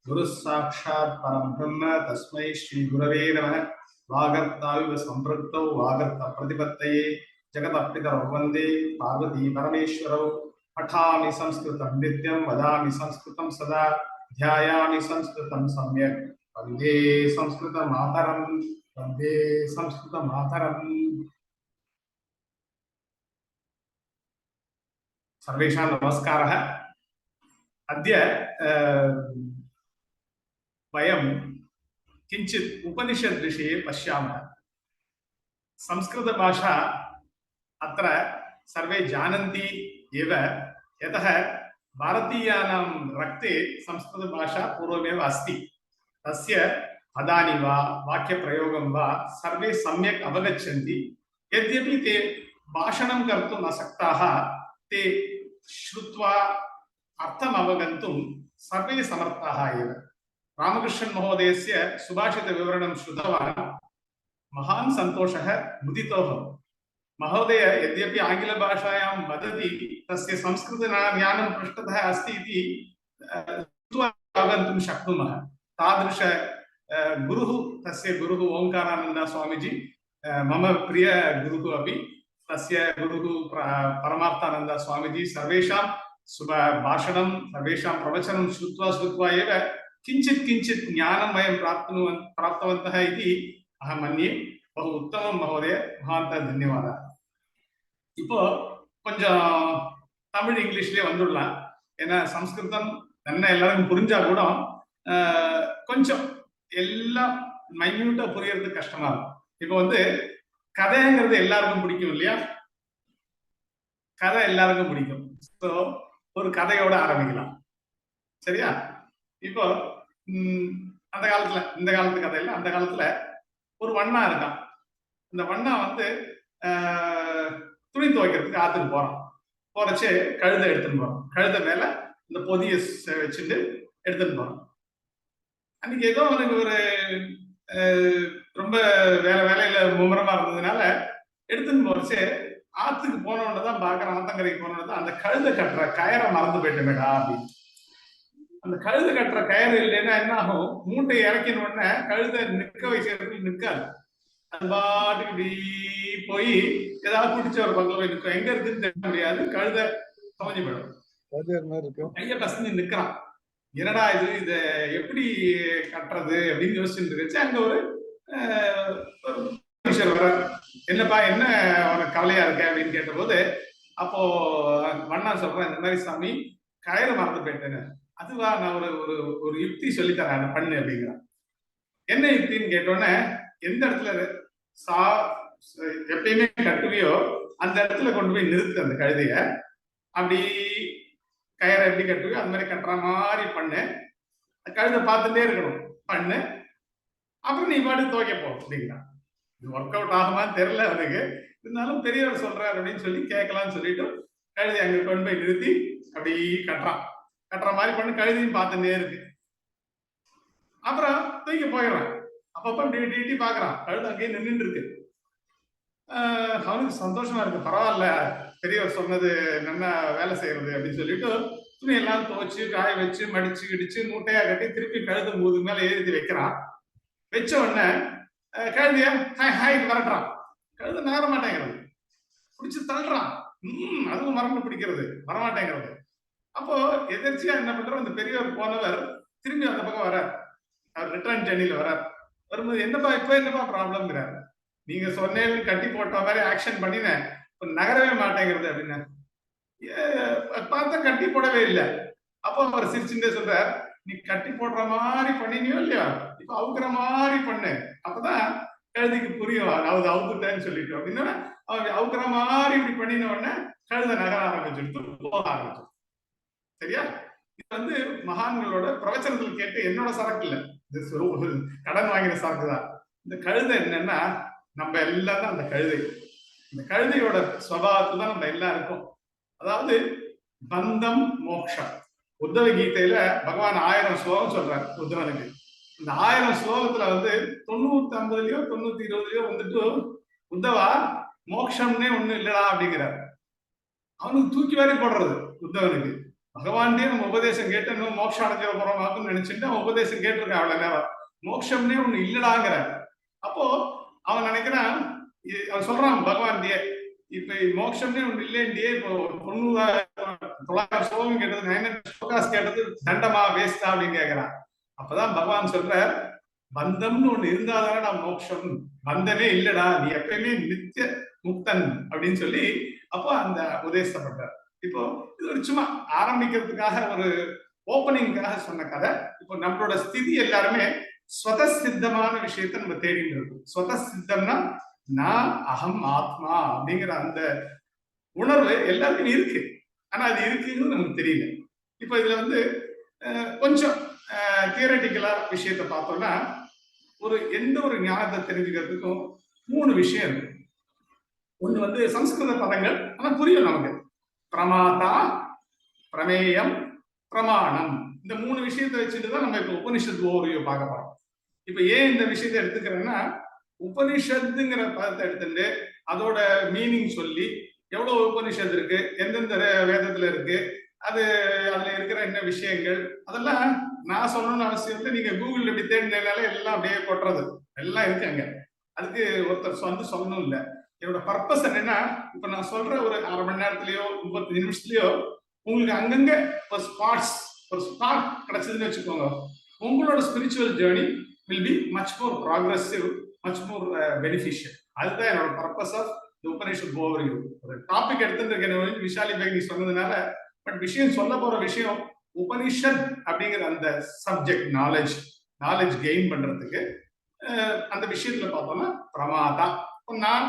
Speaker 7: Guru Sakshat Param Brahma Tasmai Shri Gurave Namaha Vagartaviva Sampraktau Vagarta Pratipattaye Jagatapita Vande Parvati Parameshwarau Pathami Sanskritam Nityam Vadami Sanskritam Sada Dhyayami Sanskritam Samyak Vande Sanskritam Mataram Vande Sanskritam Mataram. Sarvesham Namaskaraha. Adya Vayam Kinchit Upanishad Vishaye Pashyamah. Samskrita Bhasha Atra Sarve Jananti Eva Yatah Bharatiyanam Rakte Samskrita Bhasha Purvameva Asti. Tasya Padani va Vakya Prayogam va Sarve Samyak Avagachanti Yadyapi te Bhashanam Kartum Asaktaha te Shrutva Artham Avagantum Sarve Samarthaha eva. Ramakrishnan Mahodayasya Subhashita Vivaranam Shrutavan Mahan Santoshaha Muditoham. Mahodaya Yadyapi Angila Bhashayam Vadati Tasya Samskrita Jnanam Prishtatha Asti iti Shrutva Avagantum Shaknumaha. Tadrisha Guruhu Tasya Guruhu Omkarananda Swamiji Mama Priya Guruhu Abhi Tasya Guruhu Paramarthananda Swamiji Sarvesham Subha Bhashanam Sarvesham Pravachanam Shrutva Eva Kinchit Jnanam Mayam Praptavantaha iti Ahamanye Bahu Uttamam Mahodaya Mahanta Dhanyavada. Ipo கொஞ்சம் தமிழ் இங்கிலீஷ்லயே வந்துடலாம். ஏன்னா சம்ஸ்கிருதம் என்ன எல்லாருக்கும் புரிஞ்சா கூட கொஞ்சம் எல்லாம் மைன்யூட்டா புரியறது கஷ்டமா இருக்கும். இப்போ வந்து கதைங்கிறது எல்லாருக்கும் பிடிக்கும் இல்லையா? கதை எல்லாருக்கும் பிடிக்கும். ஸோ ஒரு கதையோட ஆரம்பிக்கலாம். சரியா? இப்போ அந்த காலத்துல, இந்த காலத்து கதையில, அந்த காலத்துல ஒரு வண்ணா இருக்கான். இந்த வண்ணா வந்து துணி துவைக்கிறதுக்கு ஆத்துக்கு போறான். போறச்சு கழுதை எடுத்துன்னு போறான். கழுதை மேல இந்த பொதிய வச்சுட்டு எடுத்துன்னு போறான். அன்னைக்கு ஏதோ அவனுக்கு ஒரு ரொம்ப வேலையில மும்முரமா இருந்ததுனால எடுத்துன்னு போறச்சு ஆத்துக்கு போனோன்னு தான் பாக்குறான். ஆத்தங்கரைக்கு போனோன்னு தான் அந்த கழுதை கட்டுற கயரை மறந்து போயிட்டேன்டா அப்படின்னு. அந்த கழுதை கட்டுற கயிறு இல்லைன்னா என்ன ஆகும்? மூட்டை இறக்கின உடனே கழுதை நிற்க வைக்கிறது நிற்காது. அது பாட்டுக்கு இப்படி போய் ஏதாவது பிடிச்ச ஒரு பக்கம் போய் நிற்கும். எங்க இருக்குன்னு தெரிய முடியாது. கழுதை துவஞ்சு போயிடும். கைய கசந்து நிற்கிறான். என்னடா இது, இத எப்படி கட்டுறது அப்படின்னு யோசிச்சுட்டு இருந்துச்சு. அங்க ஒரு மனுஷர் வர, என்னப்பா என்ன உனக்கு கவலையா இருக்க அப்படின்னு கேட்ட போது, அப்போ வண்ணா சொல்றேன், இந்த மாதிரி சாமி கயிறு மறந்து போயிட்டேன்னு. அதுவா, நான் ஒரு ஒரு யுக்தி சொல்லித்தரேன், அதை பண்ணு அப்படிங்கிறான். என்ன யுக்தின்னு கேட்டோன்னே, எந்த இடத்துல எப்பயுமே கட்டுவியோ அந்த இடத்துல கொண்டு போய் நிறுத்து அந்த கழுதைய. அப்படி கயிறை எப்படி கட்டுவியோ அந்த மாதிரி கட்டுற மாதிரி பண்ணு. கழுதை பார்த்துட்டே இருக்கணும், பண்ணு. அப்புறம் நீ பாட்டு துவைக்க போ அப்படிங்கிறான். இது ஒர்க் அவுட் ஆகுமான்னு தெரியல அவனுக்கு. இருந்தாலும் பெரியவர் சொல்றாரு அப்படின்னு சொல்லி கேட்கலாம்னு சொல்லிட்டு கழுதை அங்க கொண்டு போய் நிறுத்தி அப்படி கட்டுறான். கட்டுற மாதிரி பண்ணி கழுதையும் பார்த்துட்டே இருக்கு. அப்புறம் தூக்கி போயிடுறான். அப்பப்ப இப்படி இட்டி பாக்குறான். கழுதை அங்கேயே நின்றுட்டு இருக்கு. அவனுக்கு சந்தோஷமா இருக்கு. பரவாயில்ல, பெரியவர் சொன்னது நல்லா வேலை செய்யறது அப்படின்னு சொல்லிட்டு துணி எல்லாம் துவைச்சு காய வச்சு மடிச்சு இடிச்சு மூட்டையா கட்டி திருப்பி கழுதை மூது மேல ஏறி வைக்கிறான். வச்ச உடனே கழுதைய ஹாய் ஹாய் வரட்டுறான். கழுதை நகர மாட்டேங்கிறது. பிடிச்சு தள்ளுறான். அதுவும் மரண்டு பிடிக்கிறது, வரமாட்டேங்கிறது. அப்போ எதிர்ச்சியா என்ன பண்ற, அந்த பெரியவர் போனவர் திரும்பி அந்த பக்கம் வர, அவர் ரிட்டர்ன் ஜெர்னில வர. வரும்போது என்னப்பா இப்ப என்னப்பா ப்ராப்ளம்ங்கிறார். நீங்க சொன்னேன்னு கட்டி போட்ட மாதிரி ஆக்ஷன் பண்ணினேன், இப்ப நகரவே மாட்டேங்கிறது அப்படின்னு. பார்த்தா கட்டி போடவே இல்லை. அப்போ அவர் சிரிச்சுட்டே சொல்றார், நீ கட்டி போடுற மாதிரி பண்ணினியோ இல்லையா, இப்ப அவுக்குற மாதிரி பண்ணு, அப்பதான் கழுதைக்கு புரியும் அதாவது அவுத்துட்டேன்னு சொல்லிட்டு அப்படின்னா. அவன் அவுக்குற மாதிரி இப்படி பண்ணின உடனே கழுதை நகர ஆரம்பிச்சுட்டு போக ஆரம்பிச்சு. சரியா? இது வந்து மகான்களோட பிரவச்சனத்தில் கேட்டு என்னோட சரக்கு இல்லை, கடன் வாங்கின சரக்கு தான். இந்த கழுதை என்னன்னா, நம்ம எல்லாம் தான் அந்த கழுதை. இந்த கழுதையோட சுபாவத்துல தான் நம்ம எல்லாம் இருக்கோம். அதாவது பந்தம் மோக்ஷம். உத்தவ கீதையில பகவான் 1000 ஸ்லோகம் சொல்றாரு உத்தவனுக்கு. இந்த 1000 ஸ்லோகத்துல வந்து 950லயோ 920லயோ வந்துட்டு உத்தவா மோக்ஷம்னே ஒண்ணு இல்லடா அப்படிங்கிறாரு. அவனுக்கு தூக்கி வாரி போடுறது உத்தவனுக்கு. பகவான்டே நம்ம உபதேசம் கேட்டு இன்னும் மோட்சம் அடைஞ்ச போறோம் நினைச்சுட்டு அவன் உபதேசம் கேட்டிருக்கான். அவ்வளவு நேரம் மோட்சம்னே ஒண்ணு இல்லடாங்கிற. அப்போ அவன் நினைக்கிறான், அவன் சொல்றான் பகவான்டியே, இப்ப மோட்சம்னே ஒண்ணு இல்லைண்டியே, இப்போ 900 ஸ்லோகம் கேட்டது 900 ஸ்லோகாஸ் கேட்டது தண்டமா வேஸ்டா அப்படின்னு கேட்கிறான். அப்பதான் பகவான் சொல்ற, பந்தம்னு ஒண்ணு இருந்தாதானே நான் மோட்சம், பந்தமே இல்லடா, நீ எப்பயுமே நித்திய முக்தன் அப்படின்னு சொல்லி அப்போ அந்த உபதேசப்பட்டார். இப்போ இது ஒரு சும்மா ஆரம்பிக்கிறதுக்காக ஒரு ஓப்பனிங்காக சொன்ன கதை. இப்போ நம்மளோட ஸ்திதி எல்லாருமே ஸ்வதசித்தமான விஷயத்த நம்ம தேடிட்டு இருக்கோம். ஸ்வதசித்தம்னா நான் அகம் ஆத்மா அப்படிங்கிற அந்த உணர்வு எல்லாருக்கும் இருக்கு. ஆனா அது இருக்குன்னு நமக்கு தெரியல. இப்போ இதுல வந்து கொஞ்சம் தியரட்டிக்கலா விஷயத்த பார்த்தோம்னா, எந்த ஒரு ஞானத்தை தெரிஞ்சுக்கிறதுக்கும் 3 விஷயம் இருக்கு. ஒண்ணு வந்து சம்ஸ்கிருத பதங்கள், ஆனா புரியும் நமக்கு. பிரமாதா, பிரமேயம், பிரமாணம். இந்த 3 விஷயத்தை வச்சுட்டு தான் நம்ம இப்ப உபனிஷத்து ஓவியோ பார்க்க போறோம். இப்ப ஏன் இந்த விஷயத்தை எடுத்துக்கிறேன்னா, உபனிஷத்துங்கிற பதத்தை எடுத்துட்டு அதோட மீனிங் சொல்லி எவ்வளவு உபனிஷத்து இருக்கு, எந்தெந்த வேதத்துல இருக்கு, அதுல இருக்கிற என்ன விஷயங்கள், அதெல்லாம் நான் சொல்லணும்னு அவசியம் இல்லை. நீங்க கூகுள் எப்படி தேடினாலே எல்லாம் அப்படியே கொட்டுறது எல்லாம் இருக்கு அங்க. அதுக்கு ஒருத்தர் வந்து சொல்லணும் இல்லை. என்னோட பர்பஸ் என்னன்னா, இப்ப நான் சொல்ற ஒரு 1/2 மணி நேரத்திலயோ 35 நிமிஷத்துலயோ உங்களுக்கு அங்கங்க ஒரு ஸ்பார்க் கிடைச்சதுன்னு வச்சுக்கோங்க. உங்களோட spiritual journey will be much more progressive, much more beneficial. அதுதான் என்னோட பர்பஸ் ஆஃப் உபனிஷத் ஓவர்வியூ. ஒரு டாபிக் எடுத்துட்டு விஷாலி பேக் நீ சொன்னதுனால, பட் விஷயம் சொல்ல போற விஷயம் உபனிஷத் அப்படிங்கிற அந்த சப்ஜெக்ட் நாலேஜ் கெயின் பண்றதுக்கு அந்த விஷயத்துல பார்த்தோம்னா பிரமாதா. நான்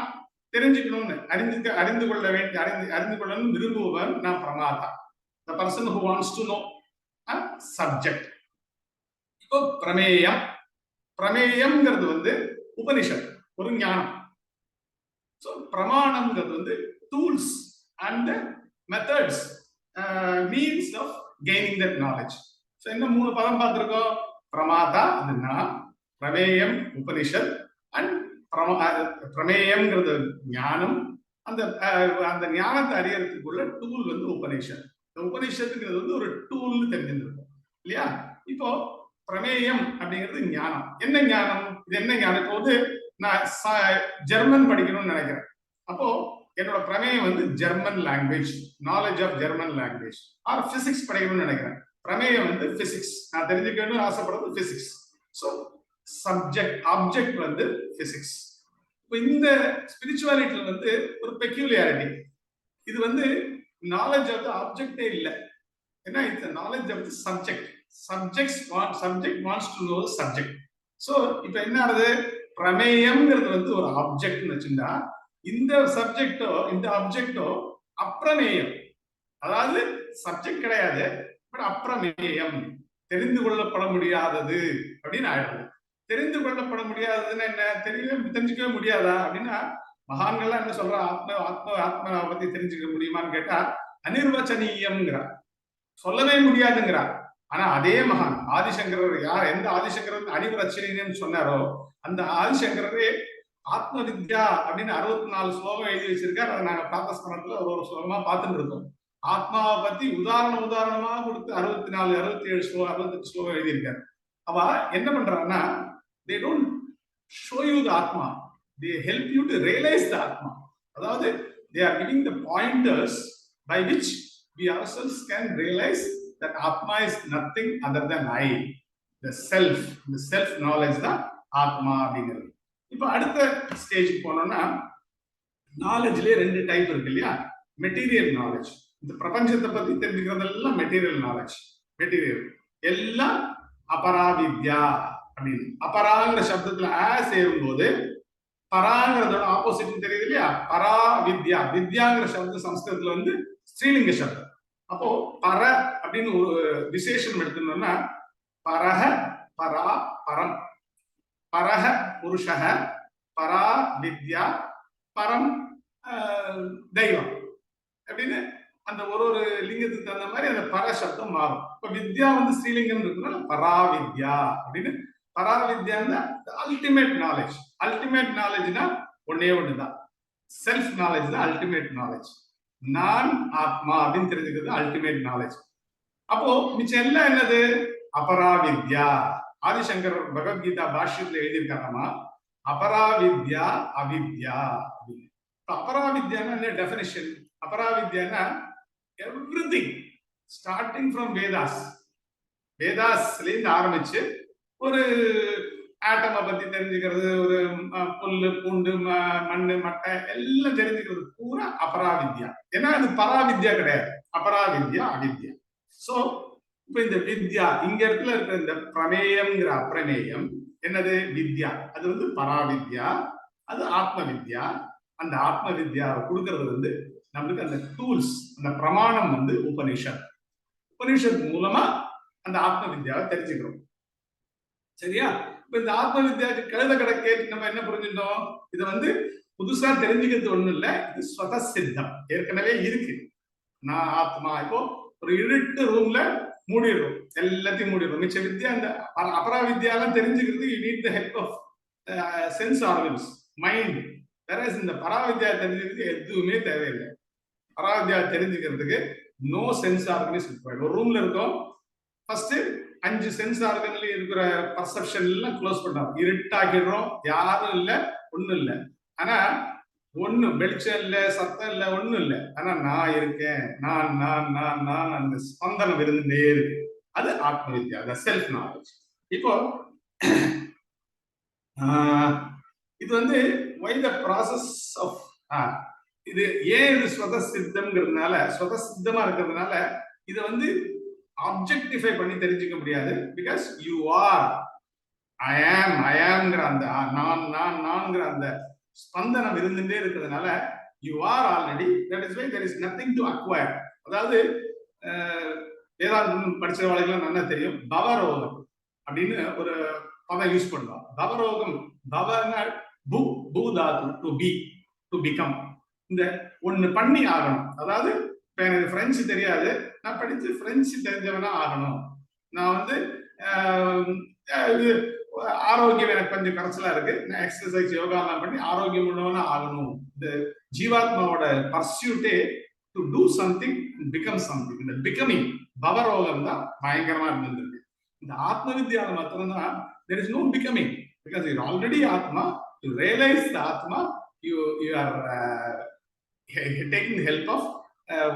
Speaker 7: தெரிஞ்சுக்கணும்னு அறிந்து கொள்ளணும்னு விரும்புவன் நான் பிரமாதா. The person who wants to know a subject. இப்போ பிரமேயம்ங்கிறது வந்து உபனிஷத், ஒரு ஞானம். ஸோ பிரமாணம்ங்கிறது வந்து tools and methods, means of gaining that knowledge. So என்ன 3 பதம் பார்த்துருக்கோம். பிரமாதா அதுனா, பிரமேயம் உபனிஷத், அண்ட் பிரமேயம்ங்கிறது ஞானம். அந்த ஞானத்தை அறியறதுக்குள்ள டூல் வந்து உபனிஷத். உபனிஷத்துங்கிறது வந்து ஒரு டூல்னு தெரிஞ்சிருக்கும் இல்லையா. இப்போ பிரமேயம் அப்படிங்கிறது ஞானம். என்ன ஞானம்? இது என்ன ஞானம்? இப்போ வந்து நான் ஜெர்மன் படிக்கணும்னு நினைக்கிறேன். அப்போ என்னோட பிரமேயம் வந்து German language, knowledge of German language. Or physics படிக்கணும்னு நினைக்கிறேன். பிரமேயம் வந்து பிசிக்ஸ், நான் தெரிஞ்சுக்கணும்னு ஆசைப்படுறது பிசிக்ஸ். ஸோ ஆப்ஜெக்ட் வந்து பிசிக்ஸ். இப்போ இந்த ஸ்பிரிச்சுவாலிட்டியில வந்து ஒரு பெக்யூலியாரிட்டி, இது வந்து நாலேஜ் ஆஃப் த ஆப்ஜெக்டே இல்லை. ஏன்னா it's knowledge of the subject. Subject wants to know subject. So இப்போ என்ன ஆகுது, பிரமேயம்ங்கிறது வந்து ஒரு ஆப்ஜெக்ட்னு வச்சுட்டா, இந்த சப்ஜெக்டோ இந்த ஆப்ஜெக்டோ அப்பிரமேயம், அதாவது சப்ஜெக்ட் கிடையாது, பட் அப்பிரமேயம், தெரிந்து கொள்ளப்பட முடியாதது அப்படின்னு ஆயிடுது. தெரிந்து கொள்ளப்பட முடியாததுன்னு என்ன, தெரிஞ்சுக்கவே முடியாதா அப்படின்னா, மகான்கள்லாம் என்ன சொல்றா, ஆத்மாவை பத்தி தெரிஞ்சுக்க முடியுமான்னு கேட்டா அனிர்வச்சனீயம்ங்கிறார், சொல்லவே முடியாதுங்கிறார். ஆனா அதே மகான் ஆதிசங்கரர், எந்த ஆதிசங்கரர் அனிர்வச்சனீயம்னு சொன்னாரோ அந்த ஆதிசங்கரரே ஆத்ம வித்யா அப்படின்னு 64 ஸ்லோகம் எழுதி வச்சிருக்காரு. அதை நாங்க பிரார்த்தஸ்மரணத்துல ஒரு ஸ்லோகமா பார்த்துட்டு இருக்கோம். ஆத்மாவை பத்தி உதாரணமா கொடுத்து 64, 67 ஸ்லோகம், 68 ஸ்லோகம் எழுதியிருக்காரு. அவ என்ன பண்றாங்கன்னா, they don't show you the atma, they help you to realize the atma. அதாவது they are giving the pointers by which we ourselves can realize that atma is nothing other than I, the self knowledge தான் ஆத்மா அப்படிங்கிறது. இப்ப அடுத்த ஸ்டேஜுக்கு போனோம்னா, நாலேஜ்லயே 2 type இருக்கு இல்லையா. மெட்டீரியல் நாலேஜ், இந்த பிரபஞ்சத்தை பத்தி தெரிஞ்சுக்கிறதெல்லாம் மெட்டீரியல் நாலேஜ். மெட்டீரியல் எல்லாம் அபராவித்யா அப்படின்னு. அபராங்கிற சப்தத்துல சேரும்போது பராங்கிறதோட ஆப்போசிட் தெரியுது இல்லையா, பராவித்யா. வித்யாங்கிற சப்தம் சம்ஸ்கிருதத்துல வந்து ஸ்ரீலிங்க சப்தம். அப்போ பர அப்படின்னு ஒரு விசேஷம் எடுத்துனோம்னா, பரஹ பரா பரம், பரஹ புருஷஹ, பரா வித்யா, பரம் தெய்வம் அப்படின்னு அந்த ஒரு லிங்கத்துக்கு தகுந்த மாதிரி அந்த பர சப்தம் மாறும். இப்ப வித்யா வந்து ஸ்ரீலிங்கம் இருக்குன்னா பராவித்யா அப்படின்னு. பராவித்யான்னா அல்டிமேட் நாலேஜ். அல்டிமேட் நாலேஜ்னா ஒன்னே ஒண்ணுதான், செல்ஃப் நாலேஜ் தான் அல்டிமேட் நாலேஜ். நான் ஆத்மா அப்படின்னு தெரிஞ்சுக்கிறது அல்டிமேட் நாலேஜ். அப்போ மிச்சம் எல்லாம் என்னது, அபராவித்யா. ஆதிசங்கர் பகவத்கீதா பாஷ்யத்துல எழுதியிருக்காங்கம்மா, அபராவித்யா அவித்யா அப்படின்னு. அபராவித்யான்னா என்ன டெஃபினிஷன்? அபராவித்யான்னா everything starting from வேதாஸ்ல இருந்து ஆரம்பிச்சு ஒரு ஆட்டமை பத்தி தெரிஞ்சுக்கிறது, ஒரு புல்லு பூண்டு மண்ணு மட்டை எல்லாம் தெரிஞ்சுக்கிறது பூரா அபராவித்யா. ஏன்னா அது பராவித்யா கிடையாது, அபராவித்யா அவித்யா. சோ இப்ப இந்த வித்யா இங்க இடத்துல இருக்கிற இந்த பிரமேயம்ங்கிற அப்பிரமேயம் என்னது, வித்யா. அது வந்து பராவித்யா, அது ஆத்ம வித்யா. அந்த ஆத்ம வித்யாவை கொடுக்கறது வந்து நம்மளுக்கு அந்த டூல்ஸ், அந்த பிரமாணம் வந்து உபனிஷத் மூலமா அந்த ஆத்ம வித்யாவை தெரிஞ்சுக்கிறோம். சரியா? இப்ப இந்த ஆத்ம வித்யாவுக்கு கழுத கடை நம்ம என்ன புரிஞ்சுட்டோம், இதை வந்து புதுசா தெரிஞ்சுக்கிறது ஒண்ணும் இல்லை, இது ஸ்வத சித்தம், ஏற்கனவே இருக்கு. நான் ஆத்மா. இப்போ ஒரு இருட்டு ரூம்ல மூடிடுறோம், எல்லாத்தையும் மூடிடுறோம். மிச்ச வித்யா, அந்த அபராவித்யாலாம் தெரிஞ்சுக்கிறது you need the help of sense organs, mind. வேற இந்த பராவித்யா தெரிஞ்சுக்கிறது எதுவுமே தேவையில்லை. பராவித்யா தெரிஞ்சுக்கிறதுக்கு நோ சென்ஸ் ஆர்கன்ஸ் ரிக்வயர்ட். ஒரு ரூம்ல இருக்கோம், ஃபர்ஸ்ட் 5 சென்ஸ் ஆர்கன்ல இருக்கிற பர்செப்ஷன் எல்லாம் க்ளோஸ் பண்றோம், இருட்டாக்கிடுறோம், யாரும் இல்ல, ஒண்ணும் இல்லை. ஆனா ஒண்ணு வெளிச்சம் இல்ல, சத்தம் இல்ல, ஒண்ணும் இல்லை. ஆனா நான் இருக்கேன், நான் அந்த ஸ்பந்தனம் இருந்துட்டே இருக்கு. அது ஆத்ம வித்யா, செல்ஃப் நாலேஜ். இப்போ இது வந்து why the process of இது ஏன் இது ஸ்வதசித்தமா இருக்கிறதுனால இதை வந்து ஆப்ஜெக்டிஃபை பண்ணி தெரிஞ்சுக்க முடியாது. பிகாஸ் யூ ஆர் ஐ ஆம்ங்கிற அந்த நான்ங்கிற அந்த ஸ்பந்தனம் இருந்துட்டே இருக்கிறதுனால you are already. That is why there is nothing to acquire. அதாவது வேதாந்தம் படிச்சவர்களுக்கு நல்லா தெரியும், பவரோகம் அப்படின்னு ஒரு பதம் யூஸ் பண்ணுவோம். பவரோகம், பவனா பூதாது, டு பி, டு பிகம். இந்த ஒண்ணு பண்ணி ஆகணும். அதாவது இப்ப எனக்கு பிரெஞ்சு தெரியாது, நான் படிச்சு பிரெஞ்சு தெரிஞ்சவனா ஆகணும். நான் வந்து ஆரோக்கியம் எனக்கு கொஞ்சம் கரைச்சலா இருக்கு, நான் எக்ஸசைஸ் யோகா எல்லாம் பண்ணி ஆரோக்கியம் உள்ளவனா ஆகணும். இந்த ஜீவாத்மாவோட பர்சியூட்டே to do something and become something. இந்த பிகமிங் பவரோகம் தான் பயங்கரமா இருந்திருக்கு. இந்த ஆத்ம வித்யால மாத்திரம்தான் there is no becoming, because you're already atma. To realize the atma, you are taking the help of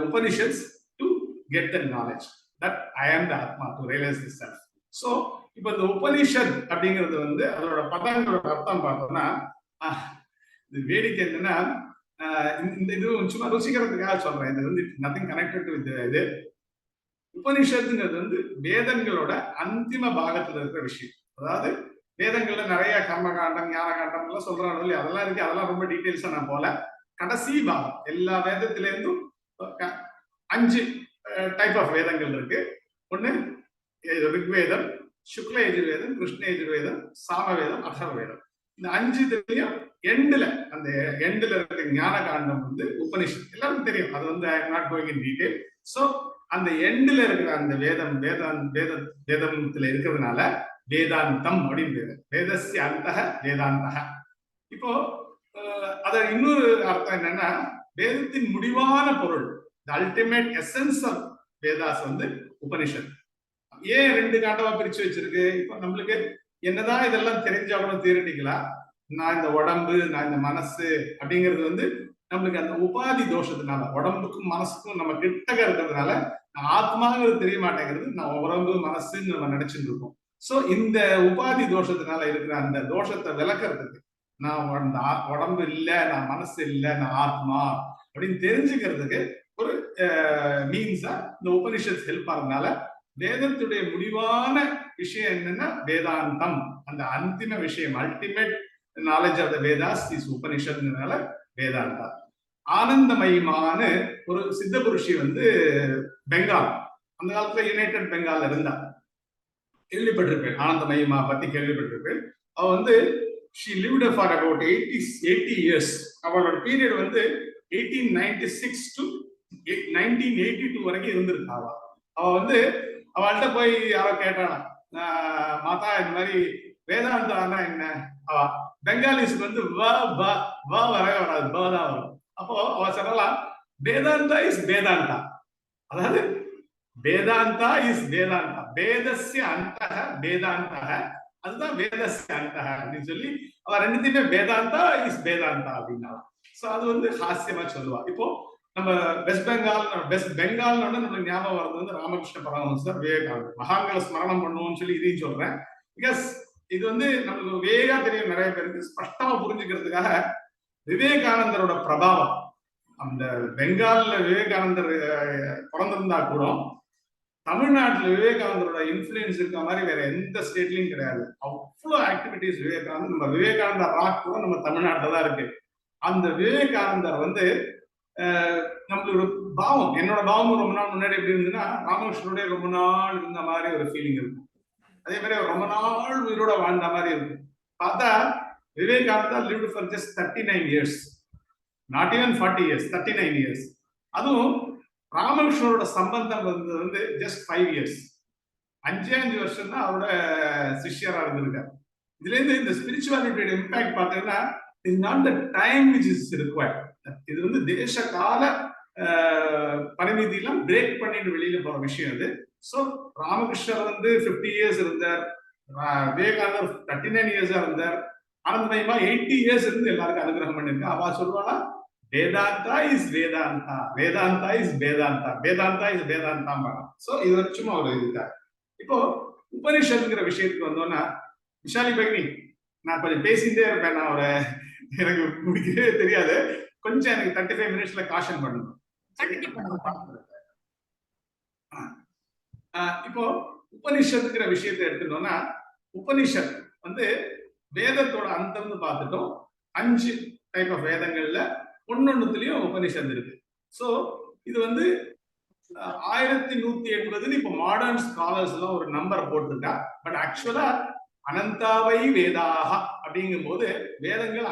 Speaker 7: Upanishads to get the knowledge that I am the atma, to realize the self. So இப்ப இந்த உபனிஷத் அப்படிங்கிறது வந்து அதோட பதங்களோட அர்த்தம் பார்த்தோம்னா, இது வேடிக்கை என்னன்னா, இந்த இது சும்மா ருசிக்கிறதுக்காக சொல்றேன். இது வந்து நத்திங் கனெக்டட் டு இது. உபனிஷத்துங்கிறது வந்து வேதங்களோட அந்திம பாகத்துல இருக்கிற விஷயம். அதாவது வேதங்கள்ல நிறைய கர்மகாண்டம், ஞான காண்டம் எல்லாம் சொல்றாங்க இல்லையா, அதெல்லாம் இருக்கு. அதெல்லாம் ரொம்ப டீட்டெயில்ஸா நான் போல. கடைசி பாகம் எல்லா வேதத்தில இருந்தும் 5 டைப் ஆஃப் வேதங்கள் இருக்கு. ஒண்ணு ரிக்வேதம், சுக்ல யஜுர்வேதம், கிருஷ்ண யஜுர்வேதம், சாமவேதம், அதர்வவேதம். இந்த 5 எண்டுல அந்த எண்டுல இருக்கிற ஞான காண்டம் வந்து உபனிஷத். எல்லாருக்கும் தெரியும். அது வந்து I am not going in detail. So அந்த எண்டுல இருக்கிற அந்த வேதத்துல இருக்கிறதுனால வேதாந்தம் அப்படின்னு பேரு. வேதஸ்ய அந்தஹ வேதாந்தஹ. இப்போ அத இன்னொரு அர்த்தம் என்னன்னா, வேதத்தின் முடிவான பொருள், the ultimate essence of Vedas வந்து உபனிஷத். ஏன் 2 காண்டமா பிரிச்சு வச்சிருக்கு? இப்போ நம்மளுக்கு என்னதான் இதெல்லாம் தெரிஞ்சாலும் தியரிட்டிக்கலா, நான் இந்த உடம்பு, நான் இந்த மனசு அப்படிங்கிறது வந்து நம்மளுக்கு அந்த உபாதி தோஷத்தினால, உடம்புக்கும் மனசுக்கும் நம்ம கிட்டக இருக்கிறதுனால ஆத்மாங்கிறது தெரிய மாட்டேங்கிறது. நான் உடம்பு மனசுன்னு நம்ம நினைச்சுட்டு இருக்கோம். சோ இந்த உபாதி தோஷத்தினால இருக்கிற அந்த தோஷத்தை விளக்குறதுக்கு, நான் உடம்பு இல்லை, நான் மனசு இல்லை, நான் ஆத்மா அப்படின்னு தெரிஞ்சுக்கிறதுக்கு ஒரு மீன்ஸா இந்த உபனிஷத் ஹெல்ப் ஆகிறதுனால வேதத்துடைய முடிவான விஷயம் என்னன்னா வேதாந்தம். அந்த அந்திம விஷயம், ultimate knowledge of the Vedas is உபனிஷத்னால வேதாந்தா. ஆனந்தமயமான ஒரு சித்த புருஷி வந்து பெங்கால், அந்த காலத்துல யுனைடெட் பெங்கால் இருந்தா, கேள்விப்பட்டிருப்பேன். ஆனந்தமயமா பத்தி கேள்விப்பட்டிருப்பேன். அவ வந்து she lived for about 80 years. அவளோட பீரியட் வந்து 1896 to 1982 வரைக்கும் இருந்திருக்கா. அவ வந்து அவள்கிட்ட போய் யாரோ கேட்டானா, மாதா இந்த மாதிரி வேதாந்தானா என்ன? அவ பெங்காலிஸ்க்கு வந்து வரவே வராது, தான் வரும். அப்போ அவ சொல்லலாம், வேதாந்தா இஸ் வேதாந்தா. அதாவது வேதாந்தா இஸ் வேதாந்தா, வேதஸ்ய அந்தஹ வேதாந்தஹ, அதுதான் வேதஸ்ய அந்தஹ அப்படின்னு சொல்லி அவ ரெண்டுத்தையுமே வேதாந்தா இஸ் வேதாந்தா அப்படின்னா. சோ அது வந்து ஹாஸ்யமா சொல்லுவா. இப்போ நம்ம வெஸ்ட் பெங்கால் நம்மளுக்கு ஞாபகம் வர்றது வந்து ராமகிருஷ்ண பரமஹம்சர், விவேகானந்தர். மகான்களை ஸ்மரணம் பண்ணுவோம்னு சொல்லி இதையும் சொல்றேன். பிகாஸ் இது வந்து நம்மளுக்கு வேகா தெரியும், நிறைய பேருக்கு ஸ்பஷ்டமா புரிஞ்சுக்கிறதுக்காக. விவேகானந்தரோட பிரபாவம், அந்த பெங்கால்ல விவேகானந்தர் பிறந்திருந்தா கூட தமிழ்நாட்டுல விவேகானந்தரோட இன்ஃபுளுன்ஸ் இருக்க மாதிரி வேற எந்த ஸ்டேட்லயும் கிடையாது. அவ்வளவு ஆக்டிவிட்டிஸ் விவேகானந்தர். நம்ம விவேகானந்தர் ராக் கூட நம்ம தமிழ்நாட்டுல தான் இருக்கு. அந்த விவேகானந்தர் வந்து நம்மளுக்கு ஒரு பாவம், என்னோட பாவம் ரொம்ப நாள் முன்னாடி எப்படி இருந்ததுன்னா, ராமகிருஷ்ணனுடைய ரொம்ப நாள் இருந்த மாதிரி ஒரு ஃபீலிங் இருக்கும். அதே மாதிரி ரொம்ப நாள் உயிரோட வாழ்ந்த மாதிரி இருக்கும். பார்த்தா Vivekananda lived for just 39 years, not even 40 years, 39 years. அதுவும் ராமகிருஷ்ணனோட சம்பந்தம் வந்து just 5 years, 5 வருஷம் தான் அவரோட சிஷ்யரா இருந்திருக்காரு. இதுல இருந்து இந்த ஸ்பிரிச்சுவாலிட்டியோட இம்பாக்ட் பார்த்தீங்கன்னா, is not the time which is required. இது வந்து தேச கால பரிமிதியெல்லாம் பிரேக் பண்ணிட்டு வெளியில போற விஷயம் இது. சோ ராமகிருஷ்ணர் வந்து 50 இயர்ஸ் இருந்தார், விவேகானந்தர் 39 இயர்ஸா இருந்தார், ஆனந்தமயமா 80 இயர்ஸ் இருந்து எல்லாருக்கும் அனுகிரகம் பண்ணிருக்கா. அவ சொல்லுவானா, Vedanta is Vedanta, Vedanta is Vedanta, Vedanta is Vedanta. So இது வந்து சும்மா ஒரு இதுக்கா. இப்போ உபனிஷத்துங்கிற விஷயத்துக்கு வந்தோம்னா, விஷாலி பகினி நான் கொஞ்சம் பேசிட்டே இருப்பேன். நான் எனக்கு முடிக்கவே தெரியாது. கொஞ்சம் எனக்கு 35 மினிட்ஸ்ல காஷன் பண்ணணும். இப்போ உபனிஷத்துங்கிற விஷயத்தை எடுத்துட்டோம்னா, உபனிஷத் வந்து வேதத்தோட அந்தம்னு பார்த்துட்டோம். 5 டைப் ஆஃப் வேதங்கள்ல ஒன்னொன்னுலயும் உபனிஷத் இருக்கு. சோ இது வந்து 1180 இப்ப மாடர்ன் ஸ்காலர்ஸ் எல்லாம் ஒரு நம்பர் போட்டுட்டா. பட் ஆக்சுவலா அனந்தாவை வேதாக அப்படிங்கும் போது வேதங்கள்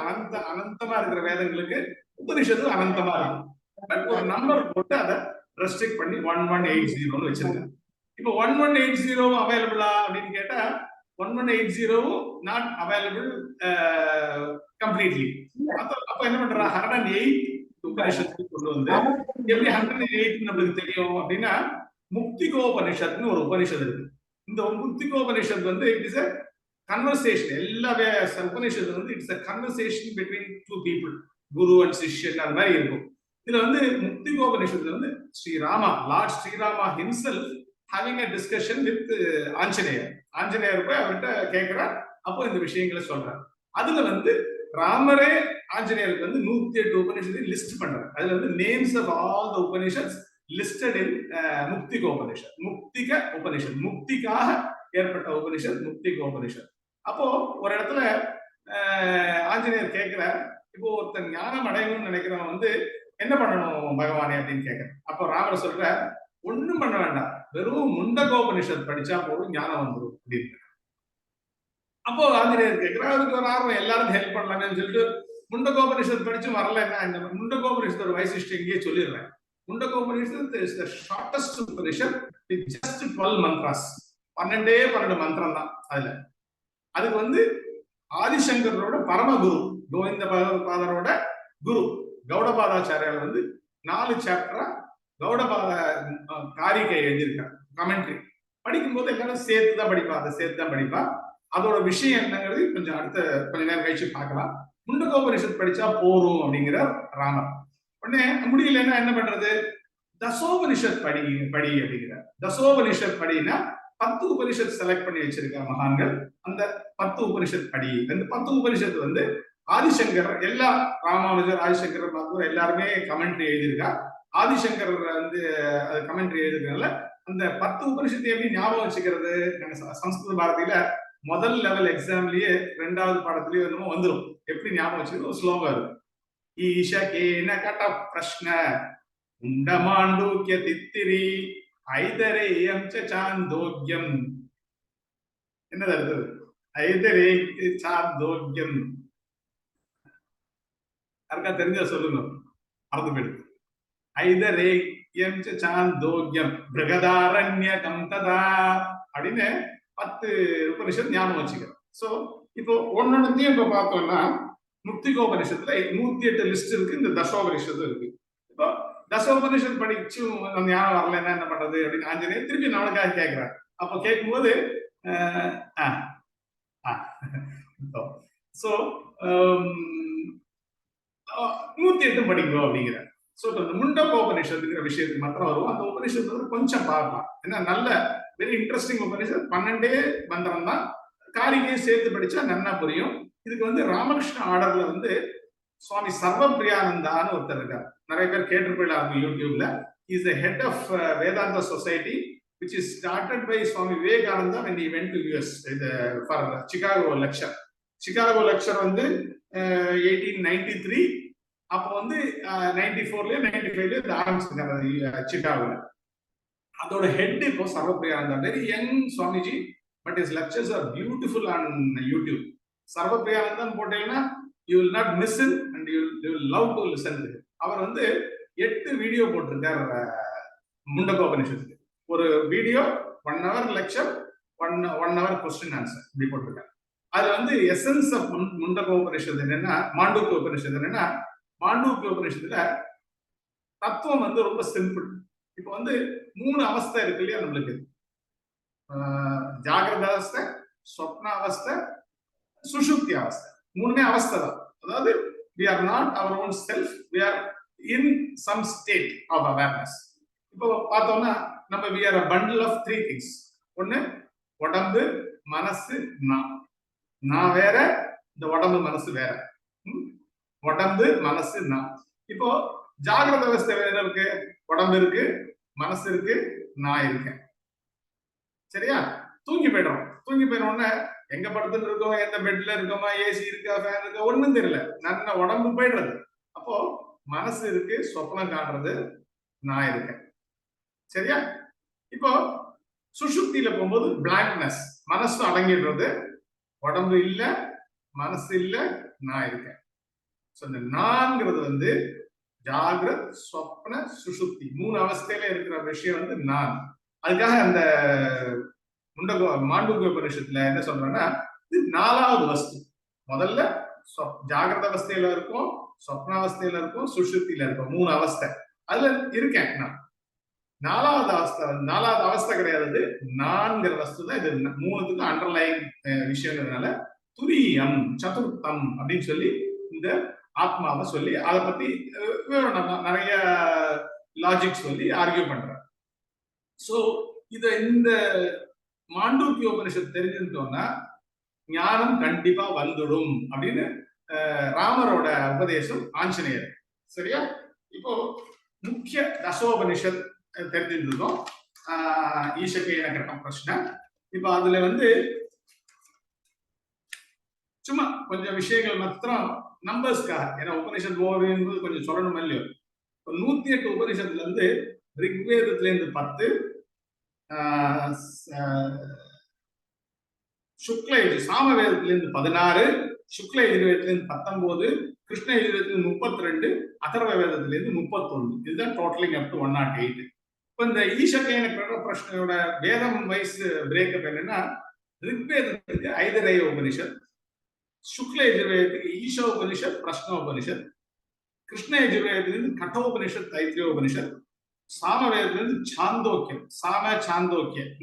Speaker 7: அனந்தமா இருக்கிற வேதங்களுக்கு உபனிஷத்து அனந்தமா இருக்கும். பட் ஒரு நம்பர் போட்டு அதை ரெஸ்ட்ரிக்ட் பண்ணி 1180 வச்சிருக்காங்க. இப்போ 1180 அவைலபிளா அப்படின்னு கேட்டா 1180 நாட் அவைலபிள் கம்ப்ளீட்லி. அப்ப என்ன பண்றா 108 உபனிஷத்து கொண்டு வந்து எப்படி 108 நம்மளுக்கு தெரியும் அப்படின்னா, முக்திகோபனிஷத்னு ஒரு உபனிஷத் இருக்கு. இந்த முக்திகோபனிஷத் வந்து இட் இஸ் a conversation. எல்லா உபனிஷத்து வந்து it's a conversation between two people, Guru and சிஷ்யன் அந்த மாதிரி இருக்கும். இதுல வந்து முக்திகோபனிஷத்துல வந்து Sri Rama, Lord Sri Rama himself having a discussion with Anjaneyar. Anjaneyar போய் அவர்கிட்ட கேட்கிறார். அப்போ இந்த விஷயங்களை சொல்றார். அதுல வந்து ராமரே ஆஞ்சநேயருக்கு வந்து 108 உபனிஷத்தை லிஸ்ட் பண்றாரு. அதுல வந்து names of all the Upanishads listed in Muktikopanishad. Muktika Upanishad, முக்திக்காக ஏற்பட்ட உபனிஷத் முக்திகோபனிஷத். அப்போ ஒரு இடத்துல ஆஞ்சநேயர் கேட்கிறார், இப்போ ஒருத்தன் ஞானம் அடையணும்னு நினைக்கிறவன் வந்து என்ன பண்ணணும் பகவானே அப்படின்னு கேட்கிறேன். அப்போ ராமர் சொல்ற, ஒண்ணும் பண்ண வேண்டாம், வெறும் முண்டகோபனிஷத் படிச்சா போதும் ஞானம் வந்துடும் அப்படின்னு. அப்போ ஆஞ்சநேயர் கேட்கிறார், அதுக்கு ஒரு ஆர்வம், எல்லாரும் ஹெல்ப் பண்ணலாம்னு சொல்லிட்டு முண்டகோபனிஷத் படிச்சு வரலன்னா இந்த முண்டகோபனிஷத் ஒரு வைசிஷ்டம் இங்கேயே சொல்லிடுறேன். Mundakopanishad is the shortest Upanishad with just 12 mantras. 12 மந்திரம் தான் அதுல. அதுக்கு வந்து ஆதிசங்கரோட பரமகுரு கோவிந்த பாதரோட குரு கௌடபாதாச்சாரியார் வந்து 4 சாப்டரா கௌடபாத காரிகை எழுதியிருக்காங்க. கமெண்ட்ரி படிக்கும் போது எல்லாரும் சேர்த்து தான் படிப்பா, அதை சேர்த்து தான் படிப்பா. அதோட விஷயம் என்னங்கிறது கொஞ்சம் நேரம் கழிச்சு பார்க்கலாம். முண்டகோபனிஷத் படிச்சா போரும் அப்படிங்கிற ராமர். உடனே முடியலன்னா என்ன பண்றது, தசோபனிஷத் படி அப்படிங்கிற. தசோபனிஷத் படினா 10 உபனிஷத் செலக்ட் பண்ணி வச்சிருக்க மகான்கள். அந்த 10 உபனிஷத் படி. அந்த 10 உபனிஷத்து வந்து ஆதிசங்கர், எல்லா ராமானுஜர், ஆதிசங்கர், மதுரை எல்லாருமே கமெண்ட்ரி எழுதியிருக்கா. ஆதிசங்கர் வந்து கமெண்ட்ரி எழுதிருக்கனால அந்த 10 உபனிஷத்தை எப்படி ஞாபகம் வச்சுக்கிறது, சம்ஸ்கிருத பாரதியில முதல் லெவல் எக்ஸாம்லயே 2வது பாடத்திலயே என்னமோ வந்துடும். எப்படி ஞாபகம் வச்சுக்கிறது ஒரு ஸ்லோகம் இருக்கு. ஈஷகேன கட பிரஷ்ன உண்டமாண்டூக்ய தித்திரி ஐதரேயம் சாந்தோக்யம். என்னது அடுத்தது? ஐதரே சாந்தோக்யம். யாருக்கா தெரிஞ்சா சொல்லுங்க, மறந்து போயிடுது. ஐதரேயம் சாந்தோக்யம் பிரகதாரண்யகம் ததா அப்படின்னு 10 உபனிஷத் ஞாபகம் வச்சுக்கிறோம். சோ இப்போ ஒன்னொன்னையும் இப்ப பார்த்தோம்னா முக்திகோபனிஷத்துல 108 லிஸ்ட் இருக்கு. இந்த தசோபனிஷத்து இருக்கு. இப்போ தசோபனிஷத் படிச்சு ஞானம் வரலன்னா என்ன பண்றது அப்படின்னு ஆஞ்சநேயர் திருப்பி நம்மளுக்காக கேட்கிறார். அப்போ கேட்கும்போது சோ 108 படிக்கிறோம் அப்படிங்கிற. சோ இந்த முண்டகோபனிஷத்துங்கிற விஷயத்துக்கு மாத்திரம் வரும். அந்த உபனிஷத்து கொஞ்சம் பார்க்கலாம். ஏன்னா நல்ல வெரி இன்ட்ரெஸ்டிங் உபனிஷத். 12 மந்திரம் தான். காரிகையை சேர்த்து படிச்சா நல்லா புரியும். இதுக்கு வந்து ராமகிருஷ்ண ஆர்டர்ல வந்து சுவாமி சர்வபிரியானந்தான்னு ஒருத்தர் இருக்கார். நிறைய பேர் கேட்டிருப்பாங்க யூடியூப்ல. இஸ் த ஹெட் ஆஃப் வேதாந்த society which is started by Swami Vivekananda when he went to US for Chicago lecture. Chicago lecture வந்து 1893. அப்போ வந்து 94லயே 95லயே இது ஆரம்பிச்சிருக்காங்க சிகாகோல. அதோட ஹெட் இப்போ Sarvapriyananda. Very young Swamiji, but his lectures are beautiful on YouTube. சர்வபிரியானந்தன் போட்டீங்கன்னா you will not miss it and you will love to listen to it. அவர் வந்து 8 வீடியோ போட்டிருக்கார் முண்டகோபனிஷத்துக்கு. ஒரு video 1 hour lecture, 1 hour question answer இப்படி போட்டிருக்காரு. அதுல வந்து எசன்ஸ் ஆஃப் முண்டகோபனிஷத்து என்னன்னா, மாண்டூக்கிய உபனிஷத்து என்னன்னா, மாண்டூக்கிய உபனிஷத்துல தத்துவம் வந்து ரொம்ப சிம்பிள். இப்போ வந்து 3 அவஸ்தை இருக்கு இல்லையா நம்மளுக்கு, ஜாகிரத அவஸ்தை, சொப்ன அவஸ்தை, சுஷுப்தி அவஸ்தை. 3 அவஸ்தை தான். அதாவது we are not our own self, we are in some state of awareness. இப்போ பார்த்தோம்னா நம்ம we are a bundle of 3 things. ஒண்ணு உடம்பு, மனசு, நான் வேற, இந்த உடம்பு மனசு வேற. உடம்பு, மனசு, நான். இப்போ ஜாகிரத அவஸ்தை என்ன இருக்கு? உடம்பு இருக்கு, மனசு இருக்கு, நான் இருக்கேன். சரியா? தூங்கி போயிடும் உடனே எங்க படுத்துட்டு இருக்கோம், எந்த பெட்ல இருக்கோமா, ஏசி இருக்கா, ஃபேன் இருக்கா, ஒண்ணும் தெரியல. நல்ல உடம்பு போயிடுறது. அப்போ மனசு இருக்கு, சொப்னம் காட்டுறது, நான் இருக்கேன். சரியா? இப்போ சுஷுப்தியில போகும்போது பிளாங்க்னஸ், மனசு அடங்கிடுறது, உடம்பு இல்ல, மனசு இல்ல, நான் இருக்கேன். இந்த நான்கிறது வந்து ஜாகிரத், சொப்ன, சுஷுப்தி 3 அவஸ்தையில இருக்கிற விஷயம் வந்து நான். அதுக்காக அந்த மாண்டூக்கிய உபநிஷத்துல என்ன சொல்றேன்னா, இது 4வது வஸ்து. முதல்ல ஜாகிரத அவஸ்தையில இருக்கும், சொப்னாவஸ்தையில இருக்கும், சுஷுப்தியில இருக்கும். 3 அவஸ்தை. அதுல இருக்கேன் நான். 4வது அவஸ்தை கிடையாது. நான்கிற வஸ்து தான். இது 3த்துக்கு அண்டர்லைன் விஷயங்கிறதுனால துரியம் சதுர்த்தம் அப்படின்னு சொல்லி இந்த ஆத்மாவை சொல்லி அதை பத்தி நிறைய லாஜிக் சொல்லி ஆர்கியூ பண்றேன். சோ இந்த மாண்டூக்கிய உபனிஷத்து தெரிஞ்சுட்டோம்னா ஞானம் கண்டிப்பா வந்துடும் அப்படின்னு ராமரோட உபதேசம் ஆஞ்சநேயர். சரியா? இப்போ முக்கிய தசோபனிஷத் தெரிஞ்சிருந்தோம். ஈஷகேன கட்டம் பிரச்சனை. இப்போ அதுல வந்து சும்மா கொஞ்சம் விஷயங்கள் மாத்திரம் நம்பர்ஸ்க்காக, ஏன்னா உபனிஷத் ஓவர் என்பது கொஞ்சம் சொல்லணும் இல்லையோ. 108 உபனிஷத்துல இருந்து ரிக்வேதத்துல இருந்து 10, சுக்ல சாமவேதத்துல இருந்து 16, சுக்ல யஜுர்வேதத்துல இருந்து 19, கிருஷ்ண யஜுர்வேதத்துல இருந்து 32, அதர்வ வேதத்துல இருந்து 31. இதுதான் டோட்டலிங் அப் டு 108. இப்ப இந்த ஈஷகேன பிரஷ்னையோட வேதம் வைஸ் பிரேக்கப் என்னன்னா, ரிக்வேதத்துக்கு ஐதரேய உபனிஷத், சுக்ல யஜுர்வேதத்துக்கு ஈஷா உபனிஷத், பிரஷ்ன உபனிஷத், கிருஷ்ண யஜுர்வேதத்திலிருந்து கட்டோபனிஷத், தைத்திரிய உபனிஷத், சாமவேதத்திலிருந்து சாந்தோக்கியம், சாந்தோக்கியம்,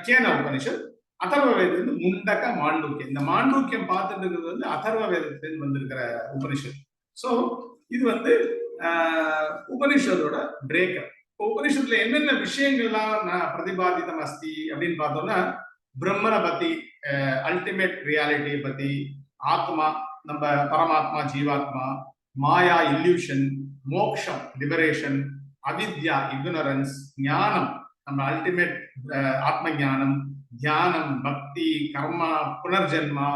Speaker 7: கேன உபனிஷத், அதர்வ வேதத்திலிருந்து முண்டக மாண்டூக்கியம். இந்த மாண்டூக்கியம் பார்த்துட்டு இருக்கிறது வந்து அதர்வ வேதத்திலிருந்து வந்திருக்கிற உபனிஷத். சோ இது வந்து உபனிஷத்தோட பிரேக்கப். உபனிஷத்துல என்னென்ன விஷயங்கள்லாம் நான் பிரதிபாதிதம் அஸ்தி அப்படின்னு பார்த்தோம்னா, பிரம்மனை பத்தி, அல்டிமேட் ரியாலிட்டியை பத்தி, ஆத்மா நம்ம பரமாத்மா ஜீவாத்மா, மாயா இல்யூஷன், மோக்ஷம் லிபரேஷன், அவித்யா இக்னரன்ஸ், ஞானம் நம்ம அல்டிமேட் ஆத்ம ஞானம், தியானம், பக்தி, கர்மா, புனர்ஜென்மா,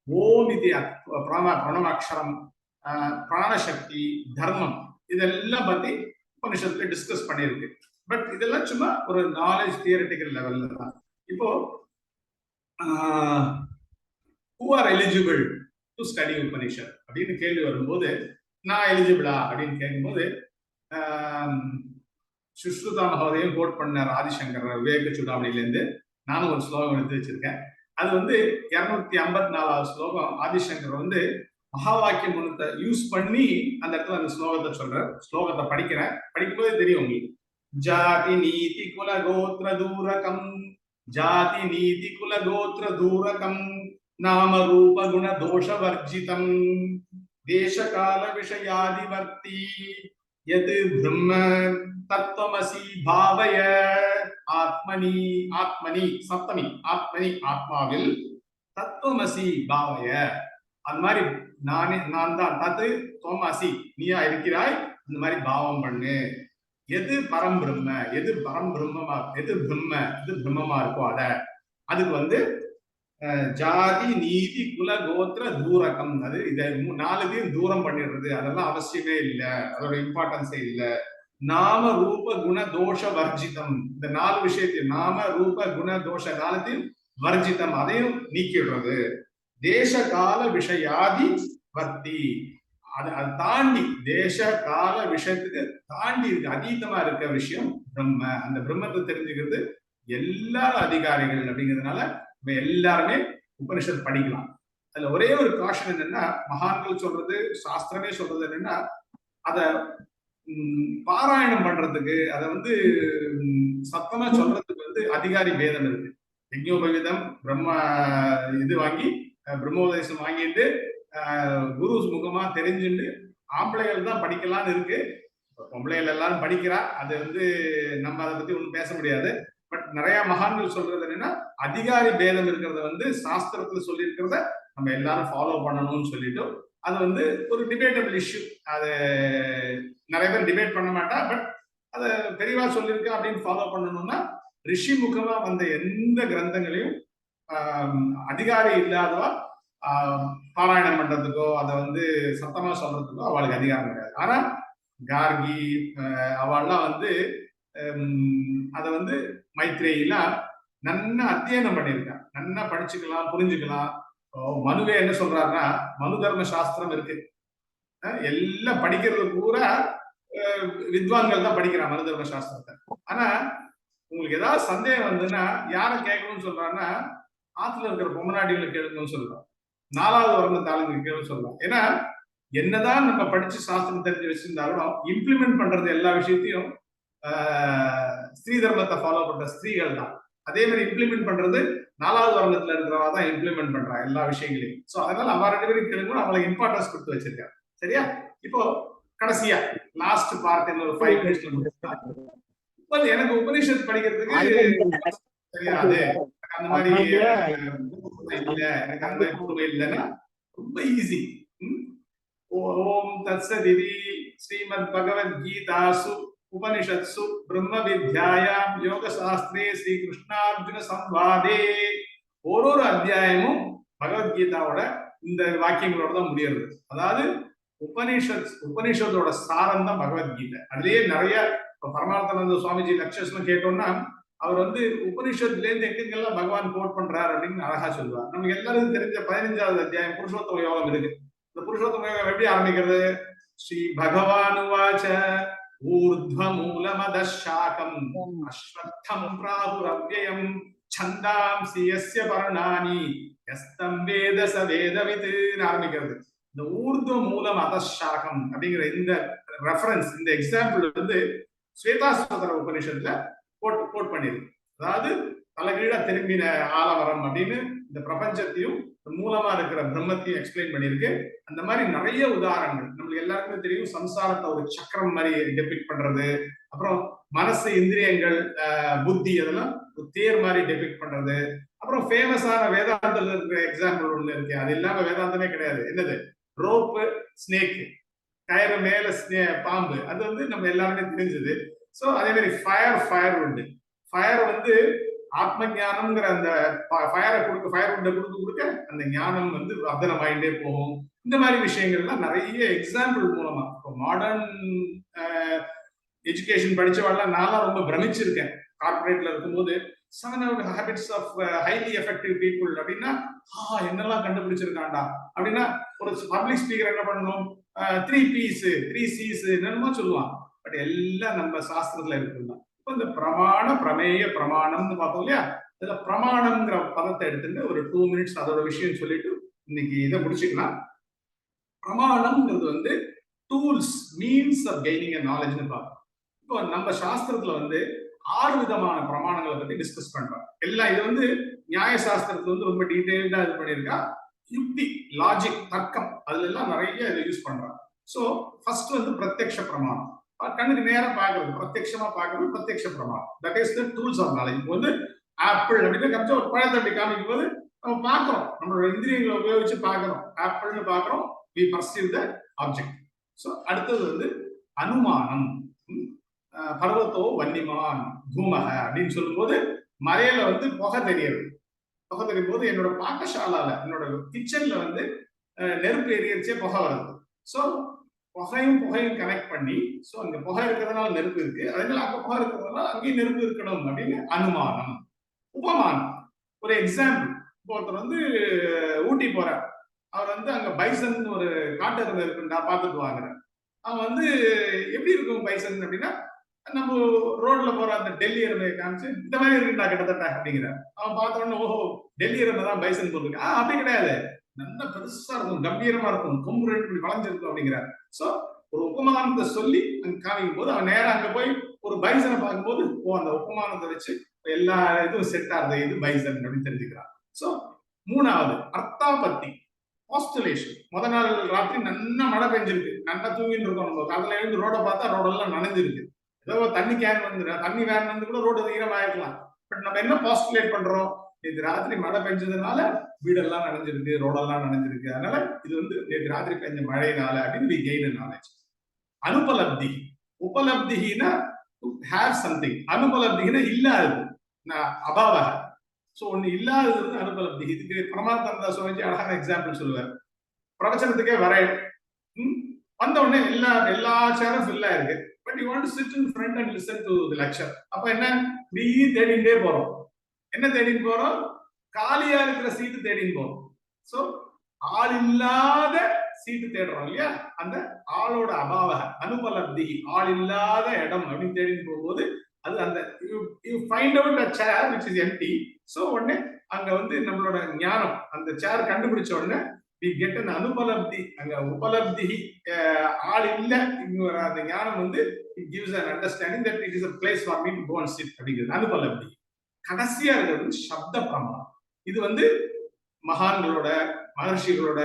Speaker 7: ஓம் இது பிரணவாட்சரம், பிராணசக்தி, தர்மம், இதெல்லாம் பத்தி உபனிஷத்துல டிஸ்கஸ் பண்ணியிருக்கு. பட் இதெல்லாம் சும்மா ஒரு நாலேஜ் தியரிட்டிக்கல் லெவல்ல தான். இப்போ who are eligible to study Upanishad அப்படின்னு கேள்வி வரும்போது, நான் எலிஜிபிளா அப்படின்னு கேட்கும்போது, சுஷ்ருதா மகோதயம் கோட் பண்ணார் ஆதிசங்கர் விவேக சூடாமணில இருந்து. நானும் ஒரு ஸ்லோகம் எடுத்து வச்சிருக்கேன். அது வந்து 254வது ஸ்லோகம். ஆதிசங்கர் வந்து மகா வாக்கிய மனத்தை யூஸ் பண்ணி அந்த இடத்துல அந்த ஸ்லோகத்தை சொல்றார். ஸ்லோகத்தை படிக்கிறேன். படிக்கும்போதே தெரியும் உங்களுக்கு. ஜாதி நீதி குல கோத்ர தூரகம், ஜாதி நீதி குல கோத்ர தூரகம், நாம ரூப குண தோஷ வர்ஜிதம், தேச கால விஷயாதிவர்த்தி, யத் பிரம்ம தத்துவமசி பாவய, ஆத்மனி, ஆத்மனி சப்தமி, ஆத்மனி ஆத்மாவில், தத்துவமசி பாவய, அந்த மாதிரி நான் தான், தத்து துவம் அசி நீயா இருக்கிறாய், இந்த மாதிரி பாவம் பண்ணு. எது பரம்பிரம்ம, எது பரம்பிரம்மமா, எது பிரம்ம, எது பிரம்மமா இருக்கோ அத. அதுக்கு வந்து ஜாதி நீதி குல கோத்திர தூரகம், அது இதை 4த்தையும் தூரம் பண்ணிடுறது, அதெல்லாம் அவசியமே இல்லை, அதோட இம்பார்ட்டன்ஸே இல்லை. நாம ரூப குண தோஷ வர்ஜிதம், இந்த 4 விஷயத்தையும் நாம ரூப குண தோஷ 4த்தையும் வர்ஜிதம், அதையும் நீக்கிடுறது. தேச கால விஷயாதி வர்த்தி, அதை தாண்டி தேச கால விஷயத்துக்கு தாண்டி இருக்கு, அதீதமா இருக்க விஷயம் பிரம்ம. அந்த பிரம்மத்தை தெரிஞ்சுக்கிறது எல்லாரும் அதிகாரிகள் அப்படிங்கிறதுனால எல்லாருமே உபனிஷத் படிக்கலாம். அதுல ஒரே ஒரு காஷன் என்னன்னா, மகான்கள் சொல்றது, சாஸ்திரமே சொல்றது என்னன்னா, அத பாராயணம் பண்றதுக்கு, அதை வந்து சத்தமா சொல்றதுக்கு வந்து அதிகாரி பேதம் இருக்கு. யஜ்ஞோபவீதம் பிரம்ம இது வாங்கி பிரம்மோபதேசம் வாங்கிட்டு குரு முகமா தெரிஞ்சுட்டு ஆம்பளைகள் தான் படிக்கலாம்னு இருக்கு. பொம்பளைகள் எல்லாரும் படிக்கிறா, அது வந்து நம்ம அதை பத்தி ஒன்றும் பேச முடியாது. பட் நிறைய மகான்கள் சொல்றது என்னன்னா, அதிகாரி பேதம் இருக்கிறத வந்து சாஸ்திரத்துல சொல்லி இருக்கிறத நம்ம எல்லாரும் ஃபாலோ பண்ணணும்னு சொல்லிட்டு, அது வந்து ஒரு டிபேட்டபிள் இஷ்யூ. அது நிறைய பேர் டிபேட் பண்ண மாட்டா. பட் அதை பெரியவா சொல்லியிருக்கா அப்படின்னு ஃபாலோ பண்ணணும்னா ரிஷி முகமா வந்த எந்த கிரந்தங்களையும் அதிகாரி இல்லாதவா பாராயணம் பண்றதுக்கோ அதை வந்து சத்தமா சொல்றதுக்கோ அவளுக்கு அதிகாரம் கிடையாது. ஆனா கார்கி அவள்லாம் வந்து அதை வந்து மைத்ரேயிலாம் நன்னா அத்தியனம் பண்ணியிருக்கான், நன்னா படிச்சுக்கலாம், புரிஞ்சுக்கலாம். மனுவே என்ன சொல்றாருன்னா, மனு தர்ம சாஸ்திரம் இருக்கு, எல்லாம் படிக்கிறது பூரா வித்வான்கள் தான் படிக்கிறான் மனு தர்ம சாஸ்திரத்தை. ஆனா உங்களுக்கு ஏதாவது சந்தேகம் வந்துன்னா யாரை கேட்கணும்னு சொல்றான்னா, ஆத்துல இருக்கிற பொம்மநாட்டிகளை கேட்கணும்னு சொல்றான், 4வது வர்ண ஆளுங்களுக்கு கேட்கணும்னு சொல்றான். ஏன்னா என்னதான் நம்ம படிச்சு சாஸ்திரம் தெரிஞ்சு வச்சிருந்தாலும் இம்ப்ளிமெண்ட் பண்றது எல்லா விஷயத்தையும் ஸ்ரீ தர்மத்தை ஃபாலோ பண்ற ஸ்திரீகள் தான். அதே மாதிரி இம்ப்ளிமெண்ட் பண்றது 4வது வர்ணத்துல இருக்கிறவா தான் இம்ப்ளிமெண்ட் பண்றா எல்லா விஷயங்களையும். சோ அதனால அவ 2 பேரும் கேளுங்க, அவங்களுக்கு இம்பார்ட்டன்ஸ் கொடுத்து வச்சிருக்காங்க. சரியா? இப்போ கடைசியா லாஸ்ட் பார்ட் இந்த ஒரு 5 மினிட்ஸ்ல முடிச்சுட்டா, எனக்கு உபனிஷத் படிக்கிறதுக்கு சரியா அது அந்த மாதிரி இல்ல, எனக்கு அந்த மாதிரி பொறுமை இல்லைன்னா ரொம்ப ஈஸி. ஓம் தத்சதிதி ஸ்ரீமத் பகவத்கீதாசு உபனிஷத்சு பிரம்ம வித்யாயாம் யோக சாஸ்திரே ஸ்ரீ கிருஷ்ணார்ஜுன சம்வாதே. ஒரு அத்தியாயமும் பகவத்கீதாவோட இந்த வாக்கியங்களோட தான் முடியறது. அதாவது உபனிஷத்தோட சாரம் தான் பகவத்கீதை. அதுலயே நிறைய பரமார்த்தானந்த சுவாமிஜி லக்ஷர்ஸ் கேட்டோம்னா அவர் வந்து உபனிஷத்துல இருந்து எங்கெங்கெல்லாம் பகவான் கோட் பண்றாரு அப்படின்னு அழகா சொல்லுவார். நமக்கு எல்லாருக்கும் தெரிஞ்ச 15வது அத்தியாயம் புருஷோத்தம யோகம் இருக்கு. இந்த புருஷோத்தம யோகம் எப்படி ஆரம்பிக்கிறது? ஸ்ரீ பகவானுவாச்ச ஊர்த்வ மூலமதசாகம் அஸ்வத்தம் பிராஹுரவ்யயம் சந்தாம்சி யஸ்ய பர்ணானி யஸ்தம் வேத ச வேதவித் ஆரம்பிக்கிறது. இந்த ஊர்த்வ மூலம் அதசாகம் அப்படிங்கிற இந்த ரெஃபரன்ஸ், இந்த எக்ஸாம்பிள் வந்து ஸ்வேதாஸ்வதர உபனிஷத்துல கோட் பண்ணிருக்கு. அதாவது தலைகீழா திரும்பின ஆலவரம் அப்படின்னு இந்த பிரபஞ்சத்தையும் மூலமா இருக்கிற பிரம்மத்தையும் எக்ஸ்பிளைன் பண்ணிருக்கு. அந்த மாதிரி நிறைய உதாரணங்கள் நம்மளுக்கு எல்லாருக்குமே தெரியும். சம்சாரத்தை ஒரு சக்கரம் மாதிரி டெபிக்ட் பண்றது, அப்புறம் மனசு, இந்திரியங்கள், புத்தி அதெல்லாம் ஒரு தேர் மாதிரி டெபிக்ட் பண்றது. அப்புறம் ஃபேமஸான வேதாந்தத்துல இருக்கிற எக்ஸாம்பிள் ஒண்ணு இருக்கு, அது இல்லாம வேதாந்தமே கிடையாது. என்னது? ரோப்பு, ஸ்னேக், கயிறு மேல பாம்பு, அது வந்து நம்ம எல்லாருமே தெரிஞ்சது. சோ அதே மாதிரி ஃபயர் உண்டு. ஃபயர் வந்து ஆத்ம ஞானம்ங்கிற அந்த ஃபயர் உண்டை கொடுக்க அந்த ஞானம் வந்து வர்தனமாயிட்டே போகும். இந்த மாதிரி விஷயங்கள்லாம் நிறைய எக்ஸாம்பிள் மூலமா இப்போ மாடர்ன் எஜுகேஷன் படிச்சவாள்லாம் நான்லாம் ரொம்ப பிரமிச்சிருக்கேன். கார்பரேட்ல இருக்கும்போது 7 habits of highly effective people அப்படின்னா என்னெல்லாம் கண்டுபிடிச்சிருக்காண்டா அப்படின்னா, ஒரு பப்ளிக் ஸ்பீக்கர் என்ன பண்ணணும், 3 P's 3 C's என்னமோ சொல்லுவான். பட் எல்லாம் நம்ம சாஸ்திரத்துல இருக்குதான். இப்போ இந்த பிரமாண பிரமேய பிரமாணம்னு பார்த்தோம் இல்லையா, இதுல பிரமாணம்ங்கிற பதத்தை எடுத்துட்டு ஒரு 2 மினிட்ஸ் அதோட விஷயம் சொல்லிட்டு இன்னைக்கு இதை முடிச்சுக்கலாம். பிரமாணம்ங்கிறது வந்து டூல்ஸ், மீன்ஸ் ஆஃப் கெய்னிங் நாலேஜ்னு பார்ப்போம். இப்போ நம்ம சாஸ்திரத்துல வந்து 6 விதமான பிரமாணங்களை பத்தி டிஸ்கஸ் பண்றோம். எல்லாம் இது வந்து நியாய சாஸ்திரத்துல வந்து ரொம்ப டீடைல்டா இது பண்ணியிருக்கா. யுக்தி, லாஜிக், தர்க்கம், அதுல எல்லாம் நிறைய இதை யூஸ் பண்றாங்க. சோ ஃபர்ஸ்ட் வந்து பிரத்யக்ஷ பிரமாணம், கண்ணுக்கு நேரம் பாக்குறது, பிரத்யட்சமா பாக்குறது பிரத்யக்ஷ பிரமாணம். That is the tools of knowledge. இப்போ வந்து ஆப்பிள் அப்படின்னு கமிச்சா ஒரு பழத்தை அப்படி காமிக்கும் போது நம்ம பாக்குறோம், நம்மளோட இந்திரியங்களை உபயோகிச்சு பாக்குறோம், ஆப்பிள்னு பாக்குறோம், we perceive the object. So அடுத்தது வந்து அனுமானம். பர்வத்தோ வன்னிமான் தூமக அப்படின்னு சொல்லும் போது மலையில வந்து புகை தெரியுது. புகை தெரியும் போது என்னோட பாக்கசாலால, என்னோட கிச்சன்ல வந்து நெருப்பு எரியச்சே புகை வருது. சோ புகையும் கனெக்ட் பண்ணி, சோ அங்க புகை இருக்கிறதுனால நெருப்பு இருக்கு, அதனால அங்க புகை இருக்கிறதுனால அங்கேயும் நெருப்பு இருக்கணும் அப்படின்னு அனுமானம். உபமானம், ஒரு எக்ஸாம்பிள். இப்போ ஒருத்தர் வந்து ஊட்டி போறார், அவர் வந்து அங்க பைசன் ஒரு காட்டு எருமை இருக்குண்டா பாத்துட்டு வாங்குறார். அவன் வந்து எப்படி இருக்கும் பைசன் அப்படின்னா, நம்ம ரோட்ல போற அந்த டெல்லி எருமையை காமிச்சு இந்த மாதிரி இருக்குண்டா கிட்டத்தட்ட அப்படிங்கிறார். அவன் பார்த்த உடனே ஓஹோ டெல்லி எருமை தான் பைசன் போட்டுருக்கு. அப்படி கிடையாது, நல்லா பெருசா இருக்கும், கம்பீரமா இருக்கும், கொம்பு ரெண்டு இப்படி வளைஞ்சிருக்கும் அப்படிங்கிறார். சோ ஒரு உபமானத்தை சொல்லி அங்க காமிக்கும் போது அவன் நேரம் அங்க போய் ஒரு பைசனை பார்க்கும்போது அந்த உபமானத்தை வச்சு எல்லா இதுவும் செட் ஆகுது, இது பைசன் அப்படின்னு தெரிஞ்சுக்கிறான். சோ மூணாவது அர்த்தாபத்தி, பாஸ்டுலேஷன். முத நாள் ராத்திரி நல்லா மழை பெஞ்சிருக்கு, நல்லா தூங்கிட்டு இருக்கோம், நம்ம காலையில எழுந்து ரோட பார்த்தா ரோடெல்லாம் நனைஞ்சிருக்கு, ஏதோ தண்ணி வேன் வந்து கூட ரோடு ஈரமாயிருக்கலாம். பட் நம்ம என்ன பாஸ்டுலேட் பண்றோம், நேற்று ராத்திரி மழை பெஞ்சதுனால வீடெல்லாம் நனைஞ்சிருக்கு, ரோடெல்லாம் நனைஞ்சிருக்கு. அதனால இது வந்து நேற்று ராத்திரி பெஞ்ச மழையினால அப்படின்னு we gain a knowledge. அனுபலப்தி, உபலப்தினா have something, அனுபலப்தினா இல்லாதது, அபாவக. சோ ஒண்ணு இல்லாதது அனுபலப்தி. இதுக்கு பரமாத்மா சுவாமிஜி அழகான எக்ஸாம்பிள் சொல்லுவார். பிரவச்சனத்துக்கே வர வந்த உடனே எல்லா சேரும் ஃபில் ஆயிருக்கு. But you want to sit in front and listen to the lecture. அப்ப என்ன தேடிண்டே போறோம். என்ன தேடிட்டு போறோம்? காலியா இருக்கிற சீட்டு தேடிட்டு போறோம். சோ ஆள் இல்லாத சீட்டு தேடுறோம் இல்லையா? அந்த ஆளோட அபாவ அனுபலப்தி, ஆள் இல்லாத இடம் அப்படின்னு தேடிட்டு போகும்போது அது அந்த you find out a chair which is empty. So உடனே அங்க வந்து நம்மளோட ஞானம் அந்த சேர் கண்டுபிடிச்ச உடனே we get an அனுபலப்தி. அங்க உபலப்தி ஆள் இல்ல இங்க அந்த ஞானம் வந்து it gives an understanding that it is a place for me to go and sit அப்படிங்கிறது அனுபலப்தி. கடைசியா இருக்கிறது சப்த பிரமாணம். இது வந்து மகான்களோட மகர்ஷிகளோட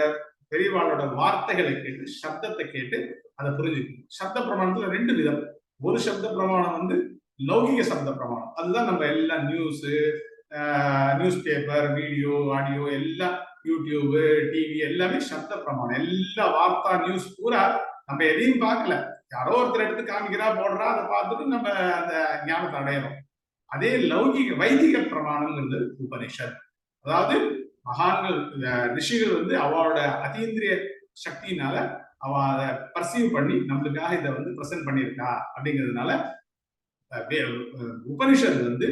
Speaker 7: பெரியவாளோட வார்த்தைகளை கேட்டு சப்தத்தை கேட்டு அதை புரிஞ்சுக்கணும். சப்த பிரமாணத்துல 2 விதம். ஒரு சப்த பிரமாணம் வந்து லௌகிக சப்த பிரமாணம். அதுதான் நம்ம எல்லா நியூஸ் பேப்பர், வீடியோ, ஆடியோ எல்லாம் யூடியூப், டிவி எல்லாமே சப்த பிரமாணம். எல்லா வார்த்தா நியூஸ் பூரா நம்ம எதையும் பார்க்கல, யாரோ ஒருத்தர் எடுத்து காமிக்கிறா போடுறா, அதை பார்த்துட்டு நம்ம அந்த ஞானத்தை அடையணும். அதே லௌகிக வைதிக பிரமாணம்ங்கிறது உபனிஷத். அதாவது மகான்கள் ரிஷிகள் வந்து அவளோட அதீந்திரிய சக்தியினால அவ அதை பர்சீவ் பண்ணி நம்மளுக்காக இதை வந்து பிரசன்ட் பண்ணியிருக்கா அப்படிங்கிறதுனால உபனிஷத் வந்து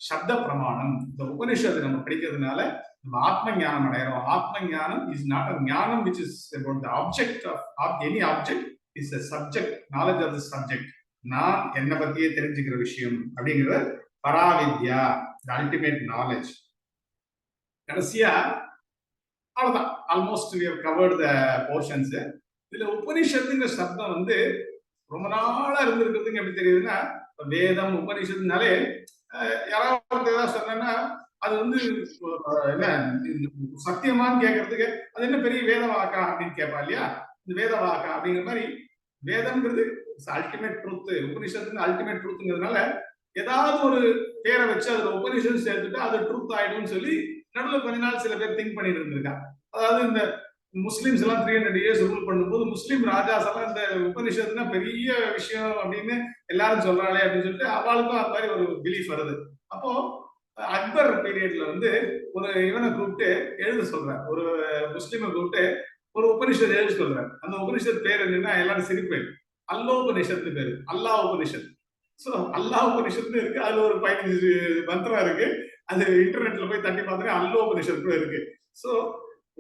Speaker 7: சப்த பிரமாணம். இந்த உபனிஷத்தை நம்ம படிக்கிறதுனால நம்ம ஆத்ம ஞானம் அடைகிறோம். ஆத்ம ஞானம் இஸ் நாட் அ ஞானம் which is about the object of any object, is a subject, knowledge of the subject. நான் என்னை பத்தியே தெரிஞ்சுக்கிற விஷயம் அப்படிங்கிற பராவித்யா, the ultimate knowledge. கடைசியா அவ்வளவுதான், almost we have covered the portions. இதுல உபனிஷத்துங்கிற சப்தம் வந்து ரொம்ப நாளா இருந்திருக்கிறதுங்க எப்படி தெரியுதுன்னா, வேதம் உபனிஷத்துனாலே யாராவது ஏதாவது சொன்னா அது வந்து என்ன சத்தியமான்னு கேட்கறதுக்கு அது என்ன பெரிய வேத வாக்கா அப்படின்னு கேட்பா இல்லையா? இந்த வேத வாக்கா அப்படிங்கிற மாதிரி வேதம்ங்கிறது அல்டிமேட் ட்ரூத், உபனிஷத்து அல்டிமேட் ட்ரூத்ங்கிறதுனால ஏதாவது ஒரு பேரை வச்சு அதுல உபனிஷத்து சேர்த்துட்டு அது ட்ரூத் ஆயிடும்னு சொல்லி நடுவில் கொஞ்ச நாள் சில பேர் திங்க் பண்ணிட்டு இருந்திருக்காங்க. அதாவது இந்த முஸ்லிம்ஸ் எல்லாம் 300 இயர்ஸ் ரூல் பண்ணும்போது முஸ்லீம் ராஜாஸ் எல்லாம் இந்த உபனிஷத்துனா பெரிய விஷயம் அப்படின்னு எல்லாரும் சொல்றாளே அப்படின்னு சொல்லிட்டு அவளுக்கும் அந்த மாதிரி ஒரு பிலீஃப் வருது. அப்போ அக்பர் பீரியட்ல வந்து ஒரு இவனை கூப்பிட்டு எழுத சொல்றாரு, ஒரு முஸ்லீமை கூப்பிட்டு ஒரு உபனிஷத் எழுத சொல்றாரு. அந்த உபனிஷத் பேர் என்னன்னா எல்லாரும் சிரிப்பேன், அல்லோ உபனிஷத்து பேரு, அல்லா உபனிஷத். சோ அல்லா உபனிஷத்து இருக்கு, அதுல ஒரு 15 மந்திரம் இருக்கு. அது இன்டர்நெட்ல போய் தட்டி பார்த்தா அல்லோ உபனிஷத் கூட இருக்கு. சோ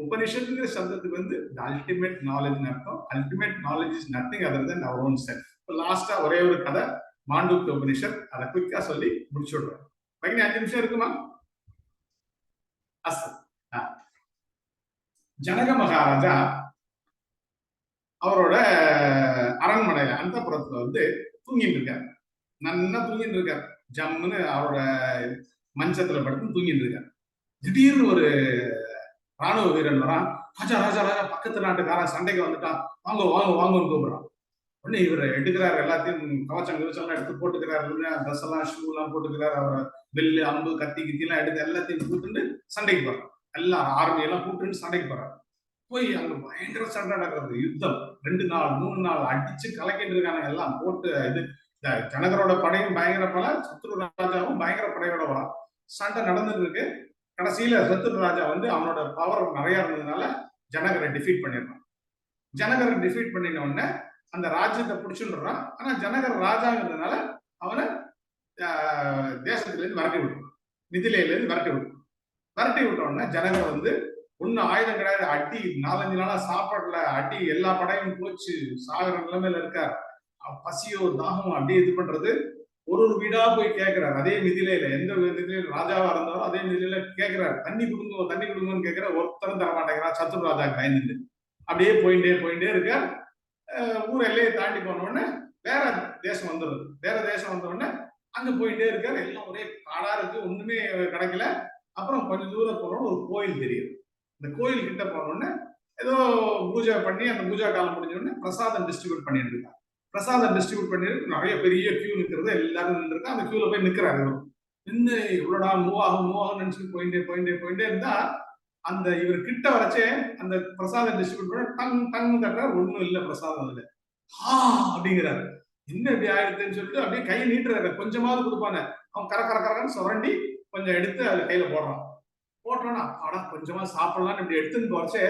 Speaker 7: உபனிஷத்துங்கிற சப்தத்துக்கு வந்து அல்டிமேட் நாலேஜ் அர்த்தம். Ultimate knowledge is nothing other then our own self. லாஸ்டா ஒரே ஒரு கதை மாண்டூக்ய உபனிஷத், அதை குயிக்கா சொல்லி முடிச்சு விடுறேன். 5 நிமிஷம் இருக்குமா? ஜனக மகாராஜா அவரோட அரண்மனையில அந்த புறத்துல வந்து தூங்கிட்டு இருக்காரு. நல்லா தூங்கிட்டு இருக்காரு, ஜம்முன்னு அவரோட மஞ்சத்துல படுத்து தூங்கிட்டு இருக்காரு. திடீர்னு ஒரு ராணுவ வீரன் வரான், ராஜா ராஜா ராஜா பக்கத்து நாட்டுக்காரன் சண்டைக்கு வந்துட்டான், வாங்க வாங்க வாங்கன்னு கூப்பிடுறான். உடனே இவர் எடுக்கிறாரு, எல்லாத்தையும் கவச்சம் கவச்சம் எடுத்து போட்டுக்கிறாரு, ட்ரெஸ் எல்லாம் ஷூ எல்லாம் போட்டுக்கிறாரு, அவர் வெள்ளு அம்பு கத்தி கித்தி எல்லாம் எடுத்து எல்லாத்தையும் கூப்பிட்டு சண்டைக்கு போறாரு. எல்லாம் ஆர்மி எல்லாம் கூப்பிட்டு சண்டைக்கு போறாரு. போய் அங்க பயங்கர சண்டை நடக்கிறது, யுத்தம் 2 நாள் 3 நாள் அடிச்சு கலக்கிட்டு இருக்காங்க. எல்லாம் போட்டு இது ஜனகரோட படையும் பயங்கர பல, சத்ரு ராஜாவும் பயங்கர படையோட வரான். சண்டை நடந்துட்டு இருக்கு. கடைசியில சத்ரு ராஜா வந்து அவனோட பவர் நிறைய இருந்ததுனால ஜனகரை டிஃபீட் பண்ணிடுறான். ஜனகரை டிஃபீட் பண்ணின உடனே அந்த ராஜ்யத்தை பிடிச்சுடுறான். ஆனா ஜனகர் ராஜாங்கிறதுனால அவனை தேசத்துல இருந்து விரட்டி விடுறான், மிதிலையில இருந்து விரட்டி விடுறான். விரட்டி விட்ட உடனே ஜனகர் வந்து ஒன்னும் ஆயுதம் கிடையாது, அடி 4-5 நாளா சாப்பாடுல அடி, எல்லா படையும் போச்சு, சாகர நிலைமையில இருக்கார். பசியோ தாகம் அப்படியே இது பண்றது. ஒரு வீடா போய் கேட்கிறாரு. அதே மிதிலையில எந்த மிதிலையில ராஜாவா இருந்தாலும் அதே மிதிலையில கேட்கிறாரு, தண்ணி கொடுங்க தண்ணி கொடுங்கன்னு கேட்கிற, ஒருத்தரும் தர மாட்டேங்கிறான். சத்ரு ராஜா பயந்துட்டு அப்படியே போயிட்டே இருக்கார். ஊர் எல்லையை தாண்டி போன உடனே வேற தேசம் வந்துடுது. வேற தேசம் வந்த உடனே அங்க போயிட்டே இருக்காரு. எல்லாம் ஒரே காடா இருக்கு, ஒண்ணுமே கிடைக்கல. அப்புறம் கொஞ்சம் தூரம் போனோம், ஒரு கோயில் தெரியுது. இந்த கோயில் கிட்ட போன உடனே ஏதோ பூஜை பண்ணி அந்த பூஜா காலம் முடிஞ்ச உடனே பிரசாதம் டிஸ்ட்ரிபியூட் பண்ணிட்டு இருக்காங்க. பிரசாதம் டிஸ்ட்ரிபியூட் பண்ணிட்டு நிறைய பெரிய கியூ நிற்கிறது, எல்லாரும் நின்றுருக்கா. அந்த கியூல போய் நிக்கிறாரு. நின்று இவ்வளோடா மூவ் ஆகும் நினைச்சு போயிட்டே இருந்தா அந்த இவர் கிட்ட வரைச்சே அந்த பிரசாதம் டிஸ்ட்ரிபியூட் பண்ண டங் தட்ட ஒண்ணும் இல்லை பிரசாதம் அதுல. அப்படிங்கிறாரு. என்ன இப்படி ஆயிடுதுன்னு சொல்லிட்டு அப்படியே கையை நீட்டுறாரு. கொஞ்சமாவது கொடுப்பானே அவன் கரன்னு சுரண்டி கொஞ்சம் எடுத்து அது கையில போடுறான். போட்டோன்னா அப்பாடா கொஞ்சமா சாப்பிடலாம்னு இப்படி எடுத்துன்னு போச்சே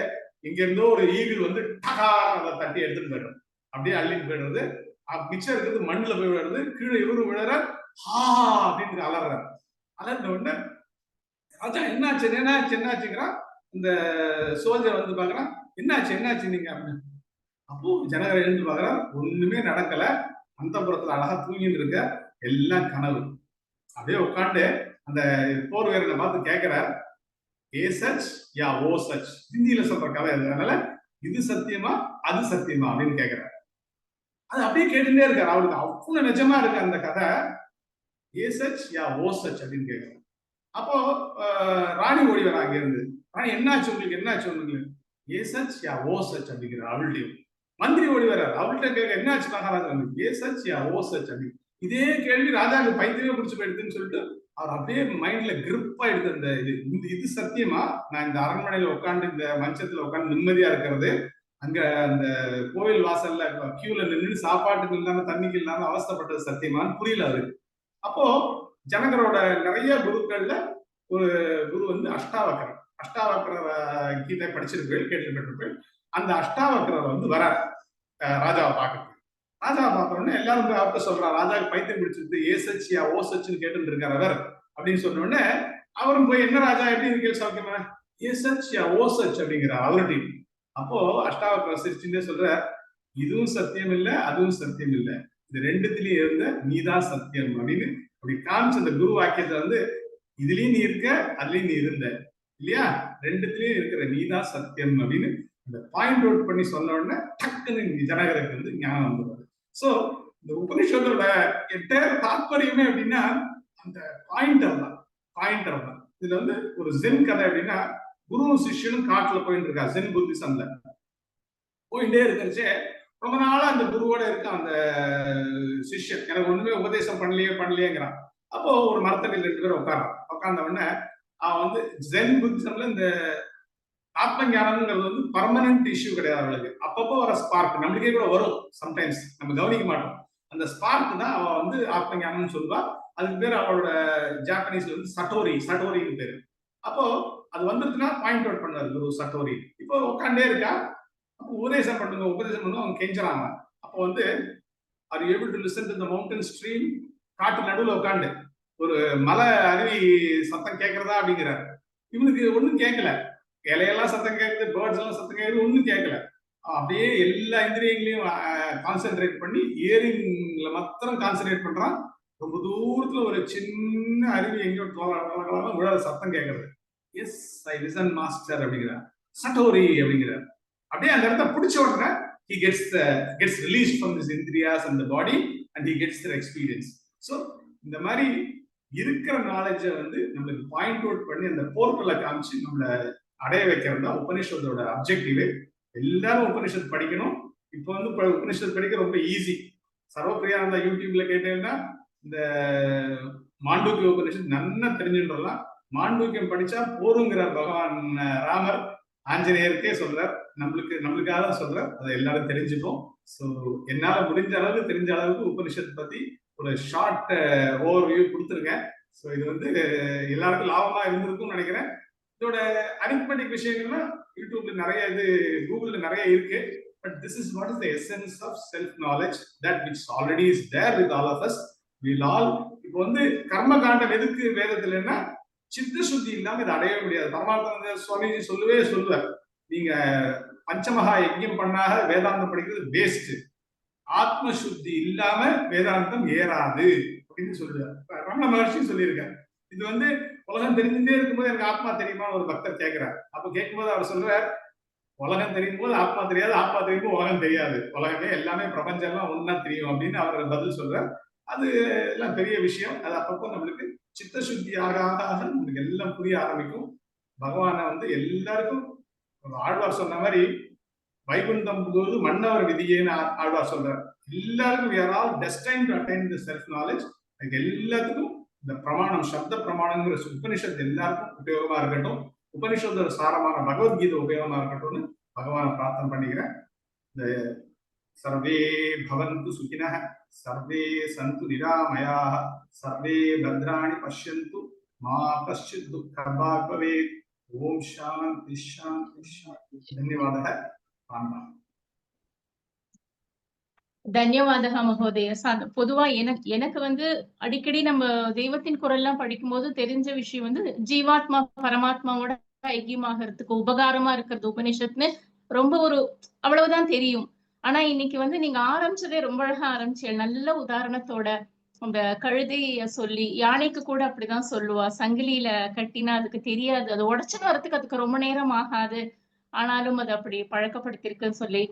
Speaker 7: இங்க இருந்தோ ஒரு ஈகிள் வந்து டகா அதை தட்டி எடுத்துட்டு போயிடும். அப்படியே அள்ளிட்டு போயிடுறது. மிச்சம் இருக்கிறது மண்ணுல போய் விடுறது. கீழே இவரு விழுற அப்படின்னு அலறாரு. அலர்ந்த உடனே ராஜா என்னாச்சுங்கிறான். இந்த சோல்ஜர் வந்து பாக்குறான், என்னாச்சு நீங்க அப்படின்னு. அப்போ ஜனகர் எழுந்து பாக்குறான், ஒண்ணுமே நடக்கல. அந்தப்புறத்துல அழகா தூங்கிட்டு இருக்க, எல்லாம் கனவு. அப்படியே உட்காந்து அந்த போர் வீரனை பார்த்து கேட்கிறார், ஏ சச் யா ஓ சச். ஹிந்தியில சொல்ற கதை அதனால இது சத்தியமா அது சத்தியமா அப்படின்னு கேட்கிறார். அது அப்படியே கேட்டுட்டே இருக்காரு. அவருக்கு அவ்வளவு நிஜமா இருக்கு அந்த கதை. ஏ சச் யா ஓ சச் அப்படின்னு கேட்கிறார். அப்போ ராணி ஓடி வர அங்க இருந்து, ராணி என்னாச்சு உங்களுக்கு ஏ சச் யா ஓ சச் அப்படிங்கிற அவள்கிட்டையும். மந்திரி ஓடி வர்றாரு, அவள்கிட்ட கேட்க என்னாச்சு மகாராஜா, ஏ சச் யா ஓ சச் அப்படி. இதே கேள்வி ராஜாவுக்கு பைத்தியமே பிடிச்சு போயிடுதுன்னு சொல்லிட்டு அவர் அப்படியே மைண்ட்ல கிரிப்பா எடுத்து அந்த இது சத்தியமா, நான் இந்த அரண்மனையில உட்காந்து இந்த மஞ்சத்துல உட்காந்து நிம்மதியா இருக்கிறது, அங்க அந்த கோவில் வாசல்ல கியூல நின்று சாப்பாட்டுக்கு இல்லாம தண்ணிக்கு இல்லாம அவஸ்தப்பட்டது சத்தியமான்னு புரியல அவருக்கு. அப்போ ஜனகரோட நிறைய குருக்கள்ல ஒரு குரு வந்து அஷ்டாவக்கரர் கீதை படிச்சிருப்பேன், கேள்விப்பட்டிருப்பேன். அந்த அஷ்டாவக்கரர் வந்து வரார் ராஜாவை பார்க்கறதுக்கு. ராஜாவை பார்த்தோன்னே எல்லாரும் போய் அவர்கிட்ட சொல்றாரு, ராஜாவுக்கு பைத்தியம் பிடிச்சிருக்கு, ஏ சச்சியா ஓ சச்சுன்னு கேட்டு இருக்காரு அவர் அப்படின்னு சொன்ன உடனே அவரும் போய் என்ன ராஜா எப்படி இருக்கீங்க சௌக்கியமா, ஏ சச்சியா ஓ சச் அப்படிங்கிறார் அவர்கிட்ட. அப்போ அஷ்டாவக்கரர் சிரிச்சுட்டே சொல்ற, இதுவும் சத்தியம் இல்லை அதுவும் சத்தியம் இல்லை, இது ரெண்டுத்திலயும் இருந்த நீதான் சத்தியம் அப்படின்னு அப்படி காமிச்ச அந்த குரு வாக்கியத்தை வந்து இதுலயும் நீ இருக்க அதுலயும் நீ இருந்த இல்லையா, ரெண்டுத்திலயும் இருக்கிற நீதான் சத்தியம் அப்படின்னு அந்த பாயிண்ட் அவுட் பண்ணி சொன்ன உடனே டக்குன்னு ஜனகருக்கு வந்து ஞானம் வந்துடுவாரு. சோ இந்த உபனிஷத்தோட என்டையர் தாற்பயமே அப்படின்னா அந்த பாயிண்டர் தான். இதுல வந்து ஒரு ஜென் கதை அப்படின்னா குருவும் சிஷ்யனும் காட்டுல போயிட்டு இருக்கா, ஜென் புத்திசம்ல போயிட்டே இருக்கிறச்சே ரொம்ப நாளா அந்த குருவோட இருக்க அந்த சிஷ்யன் எனக்கு ஒண்ணுமே உபதேசம் பண்ணலையேங்கிறான். அப்போ ஒரு மரத்தடியில் 2 பேரும் உட்கார்ந்த உடனே அவன் வந்து ஜென் புத்திசம்ல இந்த ஆத்ம ஞானம்ங்கிறது வந்து பர்மனன்ட் இஷ்யூ கிடையாது அவளுக்கு. அப்பப்போ வர ஸ்பார்க் நம்மளுக்கே கூட வரும், சம்டைம்ஸ் நம்ம கவனிக்க மாட்டோம். அந்த ஸ்பார்க் தான் அவ வந்து ஆத்ம ஞானம்னு சொல்லுவா. அதுக்கு பேர் அவளோட ஜாப்பனீஸ்ல வந்து சட்டோரின்னு பேரு. அப்போ அது வந்துருச்சுன்னா பாயிண்ட் அவுட் பண்ணாரு குரு சட்டோரி. இப்போ உட்காண்டே இருக்கா, அப்போ உபதேசம் பண்ணுங்க அவங்க கெஞ்சுறாங்க. அப்போ வந்து are you able to listen to the mountain stream, காட்டு நடுவுல உட்காந்து ஒரு மலை அருவி சத்தம் கேட்கறதா அப்படிங்கிறாரு. இவனுக்கு ஒண்ணும் கேட்கல, இலையெல்லாம் சத்தம் கேட்குது, பேர்ட்ஸ் எல்லாம் சத்தம் கேட்குது, ஒன்றும் கேட்கல. அப்படியே எல்லா இந்திரியங்களையும் கான்சென்ட்ரேட் பண்ணி இயரிங்ல மாத்திரம் கான்சென்ட்ரேட் பண்றான். ரொம்ப தூரத்துல ஒரு சின்ன அருவி எங்கேயோ விழாத சத்தம் கேட்கறது. எஸ் ஐ லிசன் மாஸ்டர் அப்படிங்கிறார், சட்டோரி அப்படிங்கிறார். அப்படியே அந்த இடத்த பிடிச்ச உடனே he gets released from his indriyas and the body and he gets their experience. So இந்த மாதிரி இருக்கிற நாலேஜை வந்து நம்மளுக்கு பாயிண்ட் அவுட் பண்ணி அந்த போர்ட்டலை காமிச்சு நம்மள அடைய வைக்கிறது தான் உபனிஷத்தோட அப்ஜெக்டிவே. எல்லாரும் உபனிஷத் படிக்கணும். இப்போ வந்து உபனிஷத் படிக்க ரொம்ப ஈஸி. சர்வப்பிரியானந்தா யூடியூப்ல கேட்டீங்கன்னா இந்த மாண்டூக்கிய உபனிஷத் நல்லா தெரிஞ்சுட்டோம்லாம். மாண்டூக்கியம் படிச்சா போருங்கிறார் பகவான் ராமர் ஆஞ்சநேயருக்கே சொல்றார், நம்மளுக்காக தான் சொல்றார். அதை எல்லாரும் தெரிஞ்சுப்போம். ஸோ என்னால முடிஞ்ச அளவுக்கு தெரிஞ்ச அளவுக்கு உபனிஷத் பத்தி ஒரு ஷார்ட் ஓவர்வியூ கொடுத்துருக்கேன். ஸோ இது வந்து எல்லாருக்கும் லாபமா இருந்திருக்கும்னு நினைக்கிறேன். இதோட அரித்மெட்டிக் விஷயங்கள்லாம் யூடியூப்ல நிறைய, இது கூகுள்ல நிறைய இருக்கு. But this is what is the essence of self knowledge that which already is there with all of us. Will all இப்போ வந்து கர்ம காண்டம் எதுக்கு வேதத்துலன்னா சித்த சுத்தி இல்லாம இதை அடைய முடியாது. பரமாத்மா சுவாமிஜி சொல்லுவார், நீங்க பஞ்சமகா யஜ்யம் பண்ணாக வேதாந்தம் படிக்கிறது வேஸ்ட், ஆத்ம சுத்தி இல்லாம வேதாந்தம் ஏறாது அப்படின்னு சொல்லுவார். ரமண மகர்ஷி சொல்லியிருக்காரு. இது வந்து உலகம் தெரிஞ்சுட்டே இருக்கும்போது எனக்கு ஆத்மா தெரியுமா ஒரு பக்தர் கேட்கிறார். அப்ப கேட்கும்போது அவர் சொல்றார், உலகம் தெரியும் போது ஆத்மா தெரியாது, ஆத்மா தெரியும் போது உலகம் தெரியாது, உலகமே எல்லாமே பிரபஞ்சம் எல்லாம் ஒன்னா தெரியும் அப்படின்னு அவர் பதில் சொல்றார். அது எல்லாம் பெரிய விஷயம். அது அப்பப்போ நம்மளுக்கு சித்த சுத்தி ஆக நம்மளுக்கு எல்லாம் புரிய ஆரம்பிக்கும். பகவானை வந்து எல்லாருக்கும் ஆழ்வார் சொன்ன மாதிரி வைகுண்டம் போது மன்னவர் விதியேன்னு ஆழ்வார் சொல்றார். எல்லாருக்கும் we are all destined to attain the self knowledge. எல்லாத்துக்கும் இந்த பிரமாணம் சப்த பிரமாணங்கிற உபனிஷத்து எல்லாருக்கும் உபயோகமா இருக்கட்டும், உபனிஷத்தோட சாரமான பகவத்கீதை உபயோகமா இருக்கட்டும்னு பகவானை பிரார்த்தனை பண்ணிக்கிறேன். இந்த சர்வே பவந்து சுகினः சர்வே சந்து நிராமயாः சர்வே பத்ராணி பஷ்யந்து மா கஷ்சித் துக்கபாக் பவேத். ஓம் சாந்தி சாந்தி சாந்தி. தன்யவாதः. ராம்.
Speaker 3: தன்யவாதக மகோதய. பொதுவா எனக்கு வந்து அடிக்கடி நம்ம தெய்வத்தின் குரல்லாம் படிக்கும்போது தெரிஞ்ச விஷயம் வந்து ஜீவாத்மா பரமாத்மாவோட ஐக்கியமாகறதுக்கு உபகாரமா இருக்கிறது உபனிஷத்துன்னு ரொம்ப அவ்வளவுதான் தெரியும். ஆனா இன்னைக்கு வந்து நீங்க ஆரம்பிச்சதே ரொம்ப அழகா ஆரம்பிச்சீங்க. நல்ல உதாரணத்தோட அந்த கழுதைய சொல்லி, யானைக்கு கூட அப்படிதான் சொல்லுவா, சங்கிலியில கட்டினா அதுக்கு தெரியாது, அது உடைச்சுன்னு வரதுக்கு அதுக்கு ரொம்ப நேரம் ஆகாது, ஆனாலும் அது அப்படி பழக்கப்படுத்திருக்குன்னு சொல்லி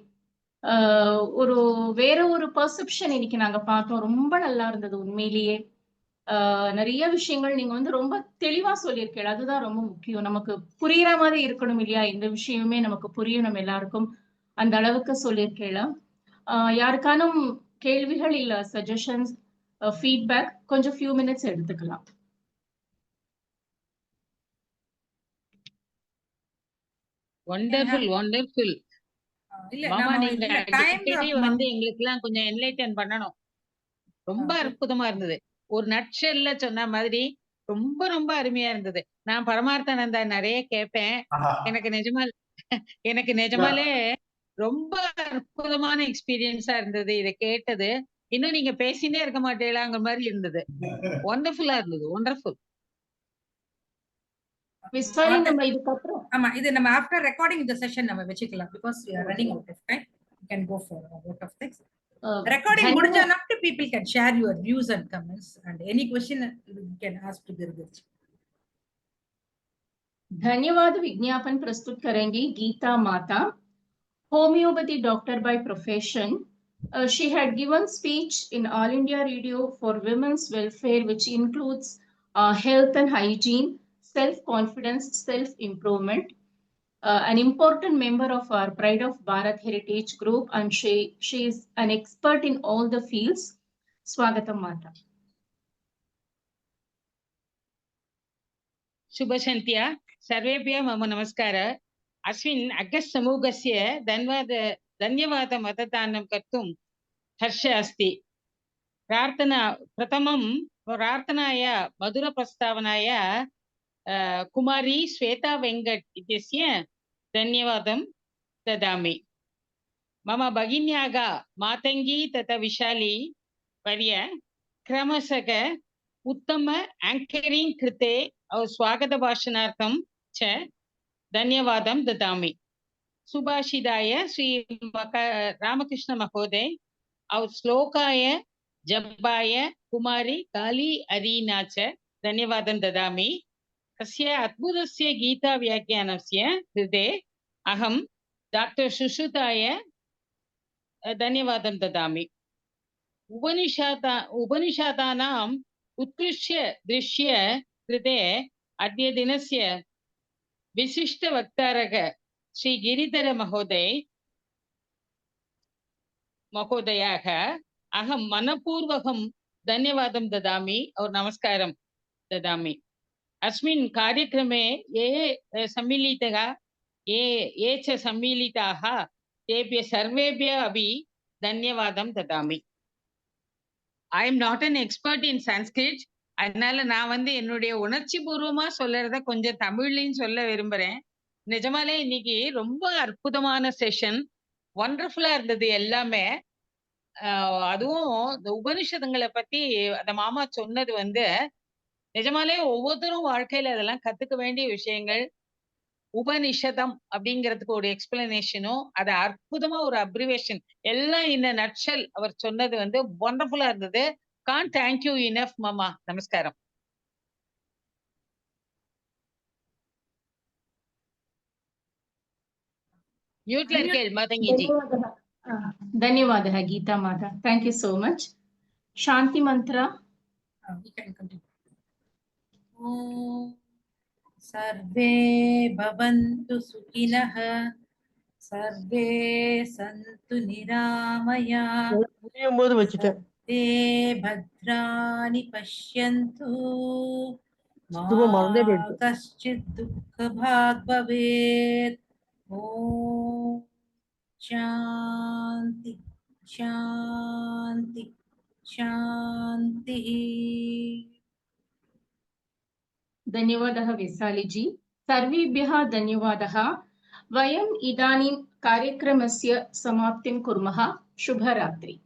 Speaker 3: வேற ஒரு பெர்செப்ஷன் இன்னைக்கு நாங்க பார்த்தோம். ரொம்ப நல்லா இருந்தது உண்மையிலேயே. நிறைய விஷயங்கள் நீங்க வந்து ரொம்ப தெளிவா சொல்லியிருக்கீங்க. அதுதான் ரொம்ப முக்கியம். நமக்கு புரியுற மாதிரி இருக்கணும் இல்லையா? இந்த விஷயமே நமக்கு புரியணும் எல்லாருக்கும். அந்த அளவுக்கு சொல்லியிருக்கீங்க. யாருக்கானும் கேள்விகள் இல்ல சஜஷன்ஸ், ஃபீட்பேக் கொஞ்சம் ஃபியூ மினிட்ஸ் எடுத்துக்கலாம்.
Speaker 8: வண்டர்ஃபுல். மாமா, நீங்க அடிக்கடி வந்து எங்களுக்கு எல்லாம் கொஞ்சம் என்லைட்டன் பண்ணணும். ரொம்ப அற்புதமா இருந்தது. ஒரு நட்ஷெல்ல சொன்ன மாதிரி ரொம்ப ரொம்ப அருமையா இருந்தது. நான் பரமார்த்தானந்தா நிறைய கேட்பேன். எனக்கு நிஜமாலே ரொம்ப அற்புதமான எக்ஸ்பீரியன்ஸா இருந்தது இதை கேட்டது. இன்னும் நீங்க பேசினே இருக்க மாட்டீங்களாங்கிற மாதிரி இருந்தது. ஒண்டர்ஃபுல்லா இருந்தது. ஒண்டர்ஃபுல்.
Speaker 3: நம்ம இதுக்கப்புறம்
Speaker 2: இது நம்ம ஆஃப்டர் ரெக்கார்டிங் இந்த செஷன் நம்ம வெச்சுக்கலாம். because we are running out of time. You can go for a lot of things. Recording முடிஞ்சா after people can share your views and comments and any question you can ask to Girgit.
Speaker 3: धन्यवाद. विज्ञापन प्रस्तुत करेंगी गीता माता, homeopathy doctor by profession. She had given speech in All India Radio for women's welfare, which includes health and hygiene, self-confidence, self-improvement. An important member of our Pride of Bharat Heritage Group, and she is an expert in all the fields. Swagatam Mata.
Speaker 8: शुभसन्ध्या सर्वेभ्यः मम नमस्कारः. अस्मिन् August समूहस्य धन्यवादं मतदानं कर्तुं हर्षः अस्ति. प्रार्थनाय मधुरप्रस्तावनाय कुमारी श्वेता वेङ्कट इत्यस्य धन्यवादं ददामि. मम भगिन्याः मातङ्गी तथा विशाली वर्य क्रमशः उत्तम एङ्करिङ्ग् कृते स्वागतभाषणार्थं च धन्यवादं ददामि. सुभाषिताय श्री रामकृष्ण महोदय श्लोकाय जपाय कुमारी काली अरीना च धन्यवादं ददामि. तस्य अद्भुतस्य गीता व्याख्यानस्य कृते अहं डाक्टर् सुश्रुताय धन्यवादं ददामि. उपनिषदानाम् उत्कृष्ट दृश्य कृते अद्य दिनस्य विशिष्ट वक्तारः श्री गिरिधर महोदयाः अहं मनपूर्वकं धन्यवादं ददामि और नमस्कारं ददामि. अस्मिन् कार्यक्रमे ये च सम्मिलिताः तेभ्यः सर्वेभ्यः अपि धन्यवादं ददामि. I am not an expert in Sanskrit. அதனால நான் வந்து என்னுடைய உணர்ச்சி பூர்வமா சொல்றத கொஞ்சம் தமிழ்லையும் சொல்ல விரும்புறேன். நிஜமாலே இன்னைக்கு ரொம்ப அற்புதமான செஷன், ஒண்டர்ஃபுல்லா இருந்தது எல்லாமே. அதுவும் இந்த உபனிஷதங்களை பத்தி அந்த மாமா சொன்னது வந்து நிஜமாலே ஒவ்வொருத்தரும் வாழ்க்கையில அதெல்லாம் கத்துக்க வேண்டிய விஷயங்கள். உபனிஷதம் அப்படிங்கிறதுக்கு ஒரு எக்ஸ்பிளனேஷனும் அது அற்புதமா ஒரு அப்ரிவேஷன் எல்லாம் இந்த நட்ஷல் அவர் சொன்னது வந்து ஒண்டர்ஃபுல்லா இருந்தது. Can't thank you enough, Mama. Namaskaram. Mute lerkel, Matangi ji.
Speaker 3: धन्यवादः गीता माता. Thank you so much. Shanti mantra.
Speaker 2: We can continue. सर्वे भवन्तु सुखिनः, सर्वे सन्तु निरामया, ते भद्राणि पश्यन्तु मा कश्चित् दुःखभाग् भवेत् ॐ शान्ति शान्ति शान्तिः
Speaker 3: धन्यवादः वैशालीजी। सर्वेभ्यः धन्यवादः। वयम् इदानीं कार्यक्रमस्य समाप्तिं कुर्मः। शुभरात्रि।